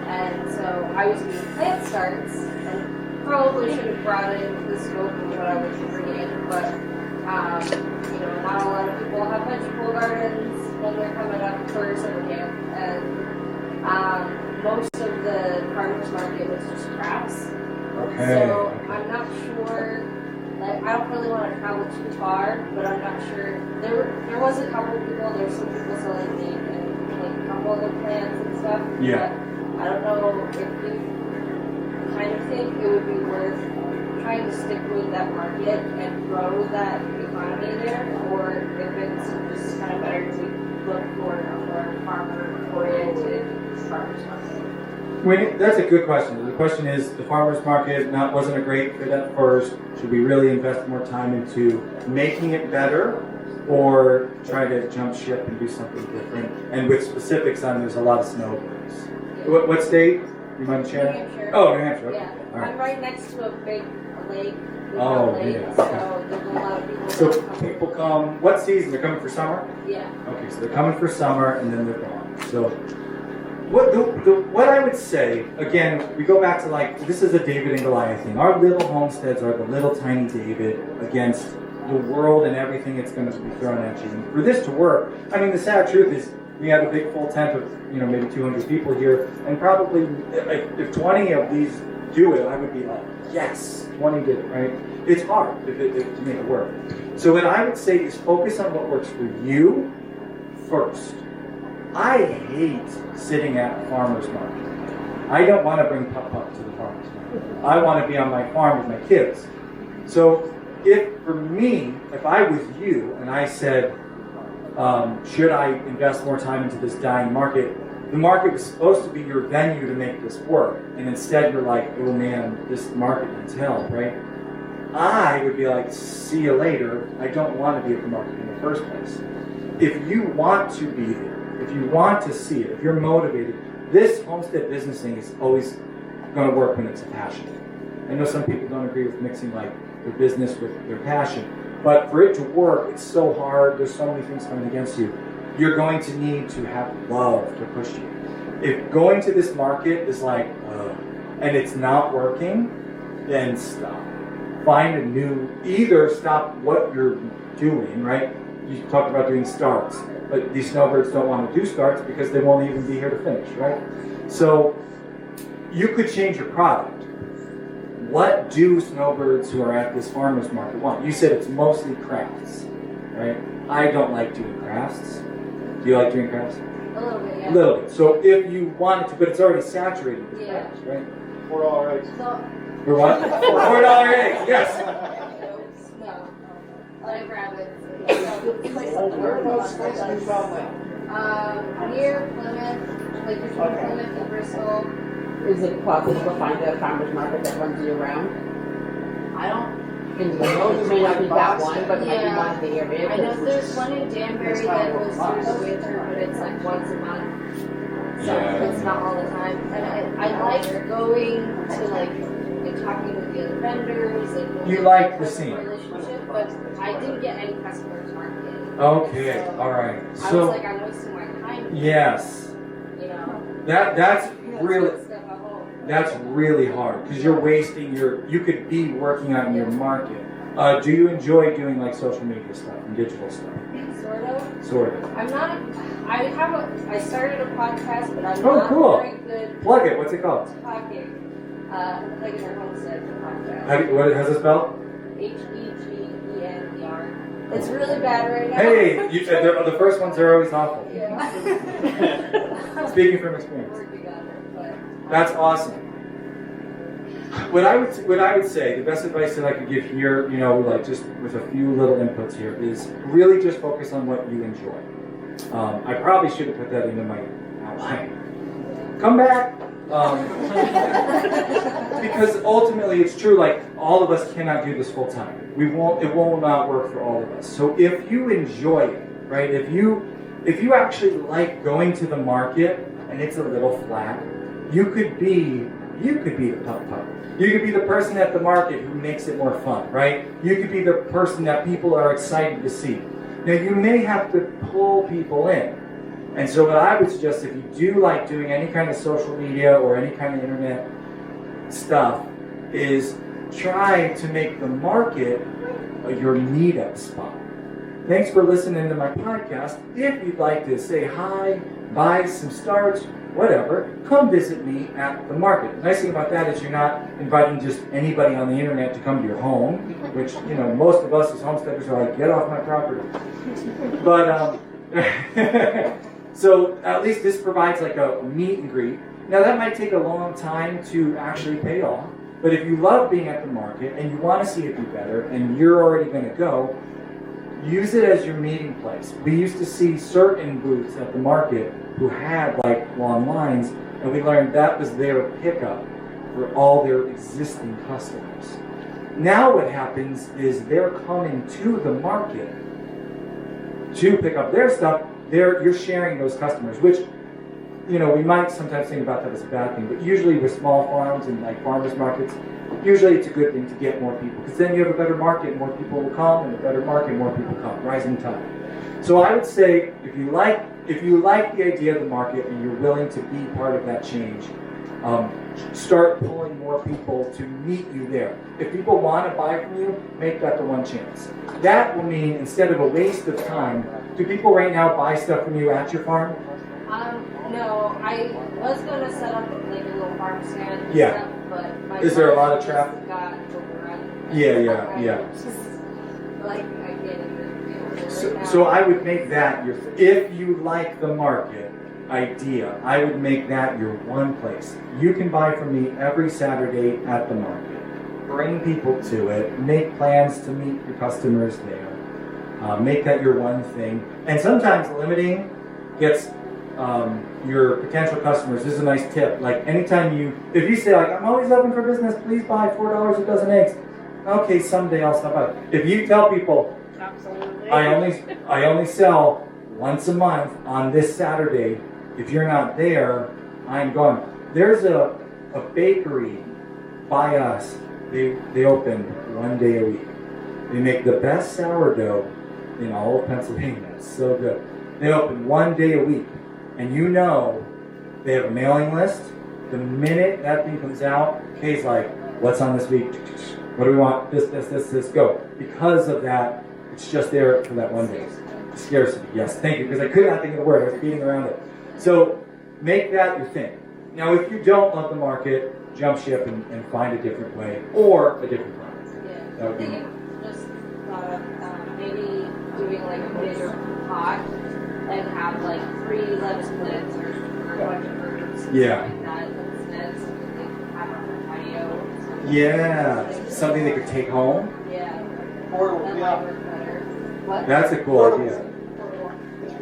Speaker 11: And so I was doing plant starts and probably should have brought in the scope of what I was bringing, but you know, not a lot of people have vegetable gardens when they're coming up for summer camp, and most of the farmers market was just crafts.
Speaker 3: Okay.
Speaker 11: So I'm not sure. Like, I don't really want to travel too far, but I'm not sure. There was a couple people. There's some people selling meat and like a couple other plants and stuff.
Speaker 3: Yeah.
Speaker 11: But I don't know if you kind of think it would be worth trying to stick with that market and grow that economy there, or if it's just kind of better to look for a more farmer-oriented farmers market.
Speaker 3: That's a good question. The question is, the farmer's market wasn't a great fit at first. Should we really invest more time into making it better, or try to jump ship and do something different? And with specifics on, there's a lot of snowbirds. What state? You mind sharing?
Speaker 11: New Hampshire.
Speaker 3: Oh, New Hampshire. Okay.
Speaker 11: Yeah.
Speaker 3: All right.
Speaker 11: I'm right next to a big lake.
Speaker 3: Oh,
Speaker 11: lake,
Speaker 3: yeah.
Speaker 11: So there's a lot of people.
Speaker 3: So
Speaker 11: that come.
Speaker 3: people come, what season? They're coming for summer?
Speaker 11: Yeah.
Speaker 3: Okay, so they're coming for summer and then they're gone. So what I would say, again, we go back to like, this is a David and Goliath thing. Our little homesteads are the little tiny David against the world and everything it's going to be thrown at you. And for this to work, I mean, the sad truth is we have a big full tent of, maybe 200 people here, and probably if 20 of these do it, I would be like, yes, 20 did it, right? It's hard to make it work. So what I would say is focus on what works for you first. I hate sitting at a farmer's market. I don't want to bring Pup-Pup to the farmer's market. I want to be on my farm with my kids. So for me, if I was you and I said, should I invest more time into this dying market? The market was supposed to be your venue to make this work. And instead you're like, oh man, this market needs help, right? I would be like, see you later. I don't want to be at the market in the first place. If you want to be there, if you want to see it, if you're motivated, this homestead business thing is always going to work when it's a passion. I know some people don't agree with mixing like their business with their passion, but for it to work, it's so hard. There's so many things coming against you. You're going to need to have love to push you. If going to this market is like, and it's not working, then stop. Find either stop what you're doing, right? You talked about doing starts, but these snowbirds don't want to do starts because they won't even be here to finish, right? So you could change your product. What do snowbirds who are at this farmer's market want? You said it's mostly crafts, right? I don't like doing crafts. Do you like doing crafts?
Speaker 11: A little bit, yeah.
Speaker 3: A little bit. So if you wanted to, but it's already saturated with
Speaker 11: Yeah.
Speaker 3: crafts, right?
Speaker 10: $4 eggs.
Speaker 11: So,
Speaker 3: For what? $4 eggs, yes.
Speaker 11: no. Like rabbits.
Speaker 10: Where are those places in Newfoundland?
Speaker 11: Near Plymouth, like between Plymouth and Bristol.
Speaker 12: Is it possible to find a farmer's market that runs year round?
Speaker 11: I don't.
Speaker 12: In It may not be that one, but it might be
Speaker 11: Yeah.
Speaker 12: one in the area.
Speaker 11: I know there's one in Danbury that goes through the winter, but it's like once a month. So it's not all the time. And I like going to like talking with the other vendors and
Speaker 3: You like the scene.
Speaker 11: relationship, but I didn't get any customers marketing.
Speaker 3: Okay,
Speaker 11: So
Speaker 3: all right.
Speaker 11: I was
Speaker 3: So
Speaker 11: like, I'm wasting my time.
Speaker 3: yes,
Speaker 11: You know.
Speaker 3: that's really.
Speaker 11: Put stuff at home.
Speaker 3: That's really hard because you're wasting you could be working on your market. Do you enjoy doing like social media stuff and digital stuff?
Speaker 11: Sort of.
Speaker 3: Sort of.
Speaker 11: I'm not. I started a podcast, but I'm
Speaker 3: Oh,
Speaker 11: not
Speaker 3: cool.
Speaker 11: very good
Speaker 3: Plug it. What's it called?
Speaker 11: talking. Like in our homestead podcast.
Speaker 3: What has it spelled?
Speaker 11: HEGENER. It's really bad right now.
Speaker 3: Hey, the first ones are always awful.
Speaker 11: Yeah.
Speaker 3: Speaking from experience.
Speaker 11: Working on it, but
Speaker 3: That's awesome. What I would say, the best advice that I could give here, you know, like just with a few little inputs here, is really just focus on what you enjoy. I probably should have put that into my outline. Come back. Because ultimately it's true, like all of us cannot do this full time. It will not work for all of us. So if you enjoy it, right? If you actually like going to the market and it's a little flat, you could be the pup. You could be the person at the market who makes it more fun, right? You could be the person that people are excited to see. Now you may have to pull people in. And so what I would suggest, if you do like doing any kind of social media or any kind of internet stuff, is try to make the market your meetup spot. Thanks for listening to my podcast. If you'd like to say hi, buy some starch, whatever, come visit me at the market. The nice thing about that is you're not inviting just anybody on the internet to come to your home, which, you know, most of us as homesteaders are like, get off my property. But, so at least this provides like a meet and greet. Now that might take a long time to actually pay off, but if you love being at the market and you want to see it do better and you're already going to go, use it as your meeting place. We used to see certain booths at the market who had like long lines, and we learned that was their pickup for all their existing customers. Now what happens is they're coming to the market to pick up their stuff. You're sharing those customers, which, you know, we might sometimes think about that as a bad thing, but usually with small farms and like farmers markets, usually it's a good thing to get more people, because then you have a better market, more people will come, and a better market, more people come, rising tide. So I would say, if you like the idea of the market and you're willing to be part of that change, start pulling more people to meet you there. If people want to buy from you, make that the one chance. That will mean, instead of a waste of time, do people right now buy stuff from you at your farm?
Speaker 11: No, I was going to set up like a little farm stand and
Speaker 3: Yeah.
Speaker 11: stuff, but my
Speaker 3: Is there a lot of
Speaker 11: farm
Speaker 3: traffic?
Speaker 11: got overrun.
Speaker 3: Yeah.
Speaker 11: Like, I can't even deal with it right now.
Speaker 3: So I would make that your, if you like the market idea, I would make that your one place. You can buy from me every Saturday at the market. Bring people to it. Make plans to meet your customers there. Make that your one thing. And sometimes limiting gets your potential customers. This is a nice tip. Like anytime if you say like, I'm always open for business, please buy $4 a dozen eggs. Okay, someday I'll stop by. If you tell people,
Speaker 12: Absolutely.
Speaker 3: I only sell once a month on this Saturday. If you're not there, I'm gone. There's a bakery by us. They open one day a week. They make the best sourdough in all of Pennsylvania. It's so good. They open one day a week. And you know they have a mailing list. The minute that thing comes out, Kay's like, what's on this week? What do we want? This, go. Because of that, it's just there for that one day. Scarcity, yes, thank you, because I could not think of the word. I was beating around it. So make that your thing. Now, if you don't love the market, jump ship and find a different way or a different product.
Speaker 11: Yeah.
Speaker 3: That would
Speaker 11: I
Speaker 3: be
Speaker 11: think just thought of maybe doing like a bigger pot and have like 3 lettuce plants or a bunch of fruits.
Speaker 3: Yeah.
Speaker 11: Like that instead, something they can have on their patio.
Speaker 3: Yeah, something they could take home.
Speaker 11: Yeah.
Speaker 10: Portable,
Speaker 11: That
Speaker 10: yeah.
Speaker 11: might work better. What?
Speaker 3: That's a cool idea.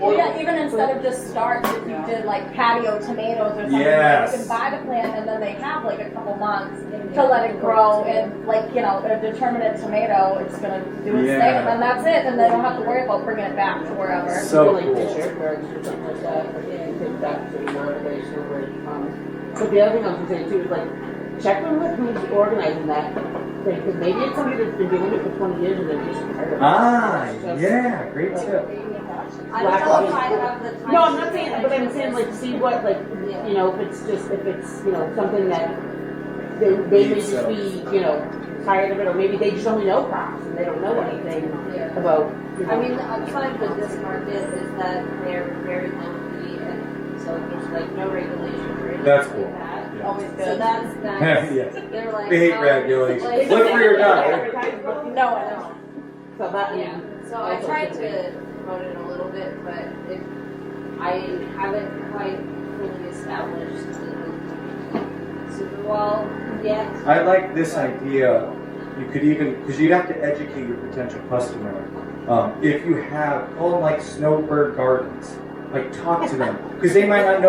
Speaker 9: Yeah, even instead of just starch, if you did like patio tomatoes or something,
Speaker 3: Yes.
Speaker 9: you can buy the plant and then they have like a couple months to let it grow, and like, you know, a determinate tomato, it's gonna do its thing, and then that's it, and they don't have to worry about bringing it back to wherever.
Speaker 3: So
Speaker 12: like
Speaker 3: cool.
Speaker 12: Fisher gardens or something like that. Like, you take that to non-relational where it comes. But the other thing I was going to say too is like, check with who's organizing that thing, because maybe it's somebody that's been doing it for 20 years and they're just tired of it.
Speaker 3: Yeah, great tip.
Speaker 11: I don't know if I have the time.
Speaker 12: No, I'm not saying, but I'm saying like see what like you know, if it's you know something that they may just be tired of it, or maybe they just only know crops and they don't know anything about. You know.
Speaker 11: I mean, the upside with this market is that they're very locally, and so there's like no regulation or anything
Speaker 3: That's
Speaker 11: like
Speaker 3: cool.
Speaker 11: that.
Speaker 3: Yeah.
Speaker 11: Always good. So that's nice.
Speaker 3: Yes.
Speaker 11: They're like,
Speaker 3: We hate
Speaker 11: oh,
Speaker 3: regulations.
Speaker 11: like-
Speaker 3: Look for your guy.
Speaker 11: No, I know.
Speaker 12: So that
Speaker 11: Yeah. So I tried to promote it a little bit, but I haven't quite fully established the super well Yeah.
Speaker 3: I like this idea. You could even, because you'd have to educate your potential customer. If you have, call them like snowbird gardens. Like talk to them. Because they might not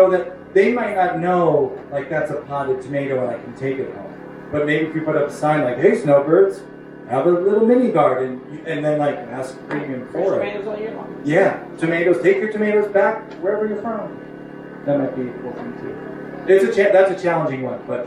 Speaker 3: know like that's a potted tomato and I can take it home. But maybe if you put up a sign like, hey snowbirds, have a little mini garden, and then like ask premium for it.
Speaker 12: Tomatoes all year long.
Speaker 3: Yeah, tomatoes. Take your tomatoes back wherever you're from. That might be a cool thing too. That's a challenging one, but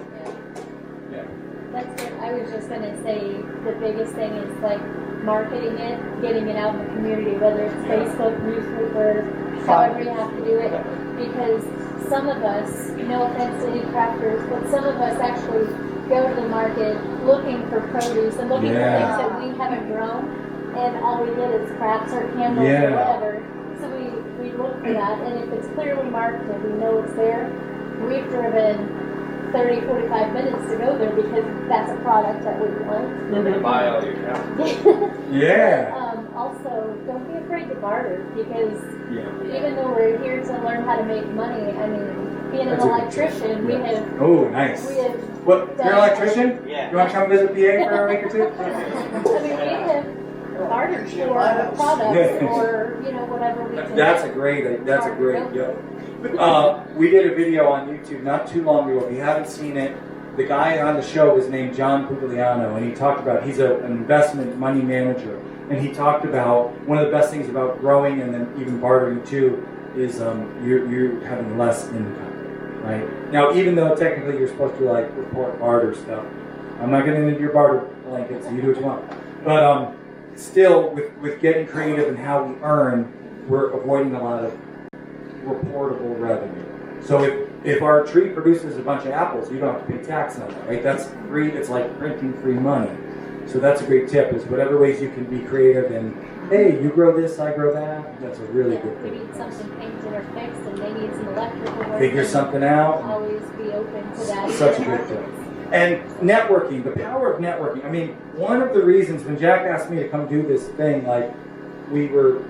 Speaker 3: yeah.
Speaker 8: That's it. I was just gonna say the biggest thing is like marketing it, getting it out in the community, whether it's Facebook, newspaper, however you have to do it. Because some of us, no offense to any crafters, but some of us actually go to the market looking for produce and looking for things that we haven't grown, and all we get is crafts or candles or whatever. So we look for that, and if it's clearly marked and we know it's there, we've driven 30, 45 minutes to go there because that's a product that we want.
Speaker 10: We're going to buy all your crap.
Speaker 8: Also, don't be afraid to barter because even though we're here to learn how to make money, I mean, being an electrician, we have.
Speaker 3: Oh, nice. What? You're an electrician?
Speaker 10: Yeah.
Speaker 3: You want to come visit PA for a week or two?
Speaker 8: I mean, we have bartered for products or whatever we can.
Speaker 3: That's a great. We did a video on YouTube not too long ago. If you haven't seen it, the guy on the show was named John Pugliano, and he talked about he's an investment money manager, and he talked about one of the best things about growing and then even bartering too is you're having less income, right? Now, even though technically you're supposed to like report barter stuff, I'm not getting into your barter blanket, so you do what you want. But still, with getting creative and how we earn, we're avoiding a lot of reportable revenue. So if our tree produces a bunch of apples, you don't have to pay tax on that, right? That's free. It's like printing free money. So that's a great tip, is whatever ways you can be creative and, hey, you grow this, I grow that. That's a really good
Speaker 8: We
Speaker 3: thing.
Speaker 8: need something painted or fixed and they need some electrical work.
Speaker 3: Figure something out.
Speaker 8: Always be open to that.
Speaker 3: Such a good tip. And networking, the power of networking. I mean, one of the reasons when Jack asked me to come do this thing, like we were,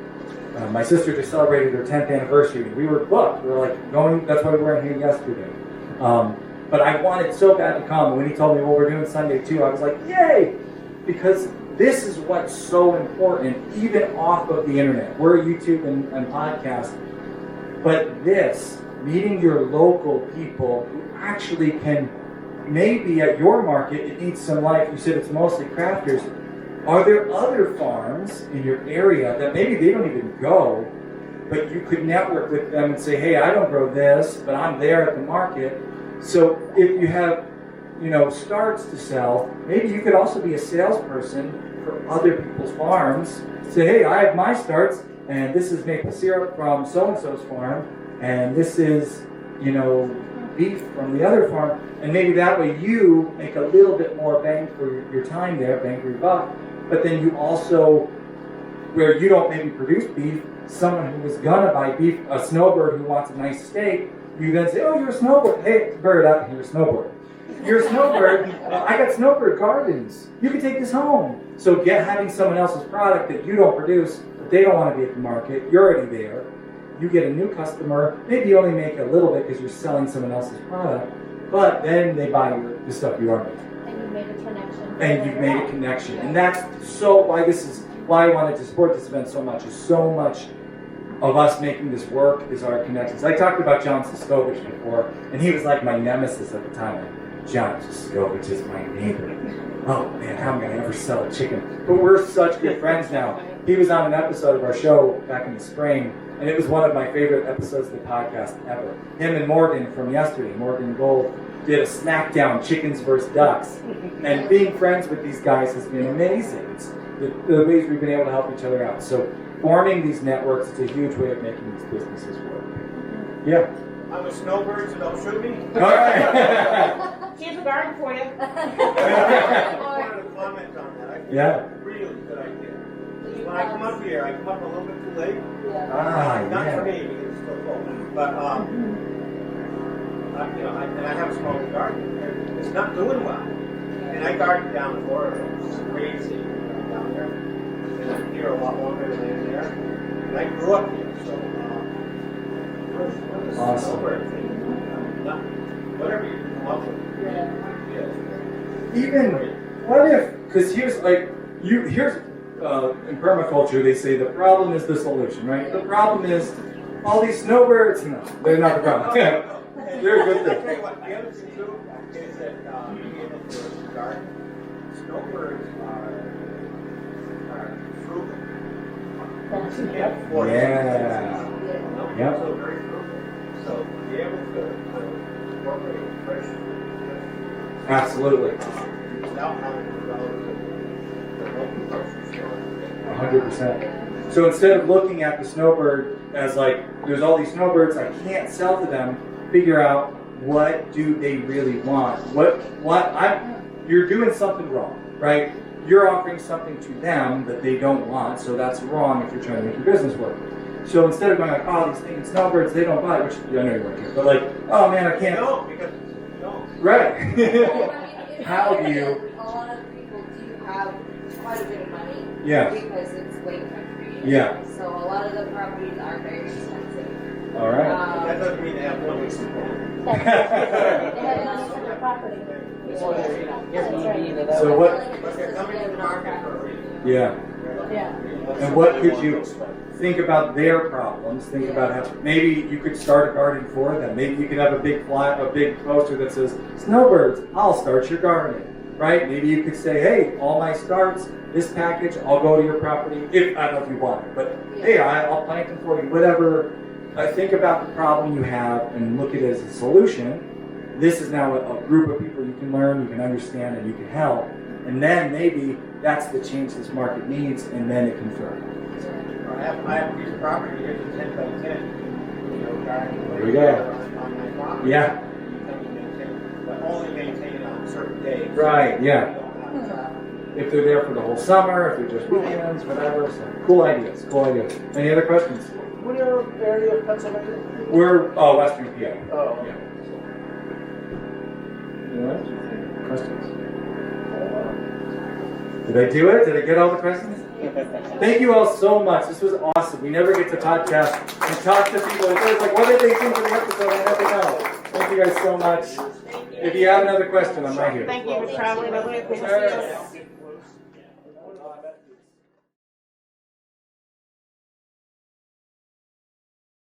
Speaker 3: my sister just celebrated her 10th anniversary. We were booked. We were like going, that's why we weren't here yesterday. But I wanted so bad to come. And when he told me, well, we're doing Sunday too, I was like, yay! Because this is what's so important, even off of the internet. We're YouTube and podcast. But this, meeting your local people who actually can, maybe at your market, it needs some life. You said it's mostly crafters. Are there other farms in your area that maybe they don't even go, but you could network with them and say, hey, I don't grow this, but I'm there at the market. So if you have, starts to sell, maybe you could also be a salesperson for other people's farms. Say, hey, I have my starts, and this is maple syrup from so-and-so's farm, and this is, beef from the other farm, and maybe that way you make a little bit more bang for your time there, bang for your buck, but then you also, where you don't maybe produce beef, someone who was gonna buy beef, a snowbird who wants a nice steak, you then say, oh, you're a snowbird. Hey, bird up, you're a snowbird. You're a snowbird. I got snowbird gardens. You can take this home. So having someone else's product that you don't produce, but they don't want to be at the market, you're already there. You get a new customer. Maybe you only make a little bit because you're selling someone else's product, but then they buy the stuff you are making.
Speaker 8: And you made a connection.
Speaker 3: And you've made a connection. And that's why I wanted to support this event so much, is so much of us making this work is our connections. I talked about John Siskovich before, and he was like my nemesis at the time. Like, John Siskovich is my neighbor. Oh man, how am I going to ever sell a chicken? But we're such good friends now. He was on an episode of our show back in the spring, and it was one of my favorite episodes of the podcast ever. Him and Morgan from yesterday, Morgan Gold, did a smackdown, chickens versus ducks. And being friends with these guys has been amazing. It's the ways we've been able to help each other out. So forming these networks is a huge way of making these businesses work. Yeah.
Speaker 10: I'm a snowbird, so don't shoot me.
Speaker 3: All right.
Speaker 12: Here's a garden for you.
Speaker 10: I wanted to comment on that. I think
Speaker 3: Yeah.
Speaker 10: that's a really good idea. When I come up here, I come up a little bit too late. Not for me, because it's still cold. But, and I have a small garden. And it's not doing well. And I garden down in Florida. It's crazy down there. And I'm here a lot longer than I am there. And I grew up here, so
Speaker 3: Awesome.
Speaker 10: whatever you come up with. Yeah.
Speaker 3: even what if? Because here's in permaculture they say the problem is the solution, right? The problem is all these snowbirds. No, they're not the problem. They're a good thing.
Speaker 10: Okay, what the other thing too is that being able to garden, snowbirds are frugal.
Speaker 3: Yeah. Yep.
Speaker 10: So very frugal. So to be able to incorporate fresh
Speaker 3: Absolutely.
Speaker 10: without having to go to the local grocery store.
Speaker 3: 100%. So instead of looking at the snowbird as like, there's all these snowbirds, I can't sell to them, figure out what do they really want. You're doing something wrong, right? You're offering something to them that they don't want, so that's wrong if you're trying to make your business work. So instead of going like, oh, these things, snowbirds, they don't buy, which I know you won't care, but like, oh man, I can't.
Speaker 10: No, because you don't.
Speaker 3: Right.
Speaker 11: How do you? A lot of people do have quite a bit of money.
Speaker 3: Yeah.
Speaker 11: Because it's lake country.
Speaker 3: Yeah.
Speaker 11: So a lot of the properties are very expensive.
Speaker 3: All right.
Speaker 10: That doesn't mean they have one week's support.
Speaker 8: They have money for their property. That's right.
Speaker 3: So what?
Speaker 10: But they're coming to the market for a reason.
Speaker 3: Yeah.
Speaker 8: Yeah.
Speaker 3: And what could you think about their problems? Think about how maybe you could start a garden for them. Maybe you could have a big poster that says, "Snowbirds, I'll start your garden." Right? Maybe you could say, "Hey, all my starts, this package, I'll go to your property if I don't know if you want it, but hey, I'll plant them for you." Whatever. I think about the problem you have and look at it as a solution. This is now a group of people you can learn, you can understand, and you can help. And then maybe that's the change this market needs, and then it can thrive.
Speaker 10: I have a piece of property here that's 10 by 10. You know, garden.
Speaker 3: There we go.
Speaker 10: On my property.
Speaker 3: Yeah.
Speaker 10: You come and maintain, but only maintain it on certain days.
Speaker 3: Right, yeah.
Speaker 10: You don't have traffic.
Speaker 3: If they're there for the whole summer, if they're just weekends, whatever. So cool ideas, cool ideas. Any other questions?
Speaker 6: What area of Pennsylvania?
Speaker 3: We're Western PA.
Speaker 6: Oh.
Speaker 3: Yeah. Anyone? Questions? Did I do it? Did I get all the questions? Thank you all so much. This was awesome. We never get to podcast and talk to people. It's always like, what did they think of the episode? I never know. Thank you guys so much. If you have another question, I'm right here.
Speaker 12: Thank you for traveling over with me.
Speaker 3: Sure.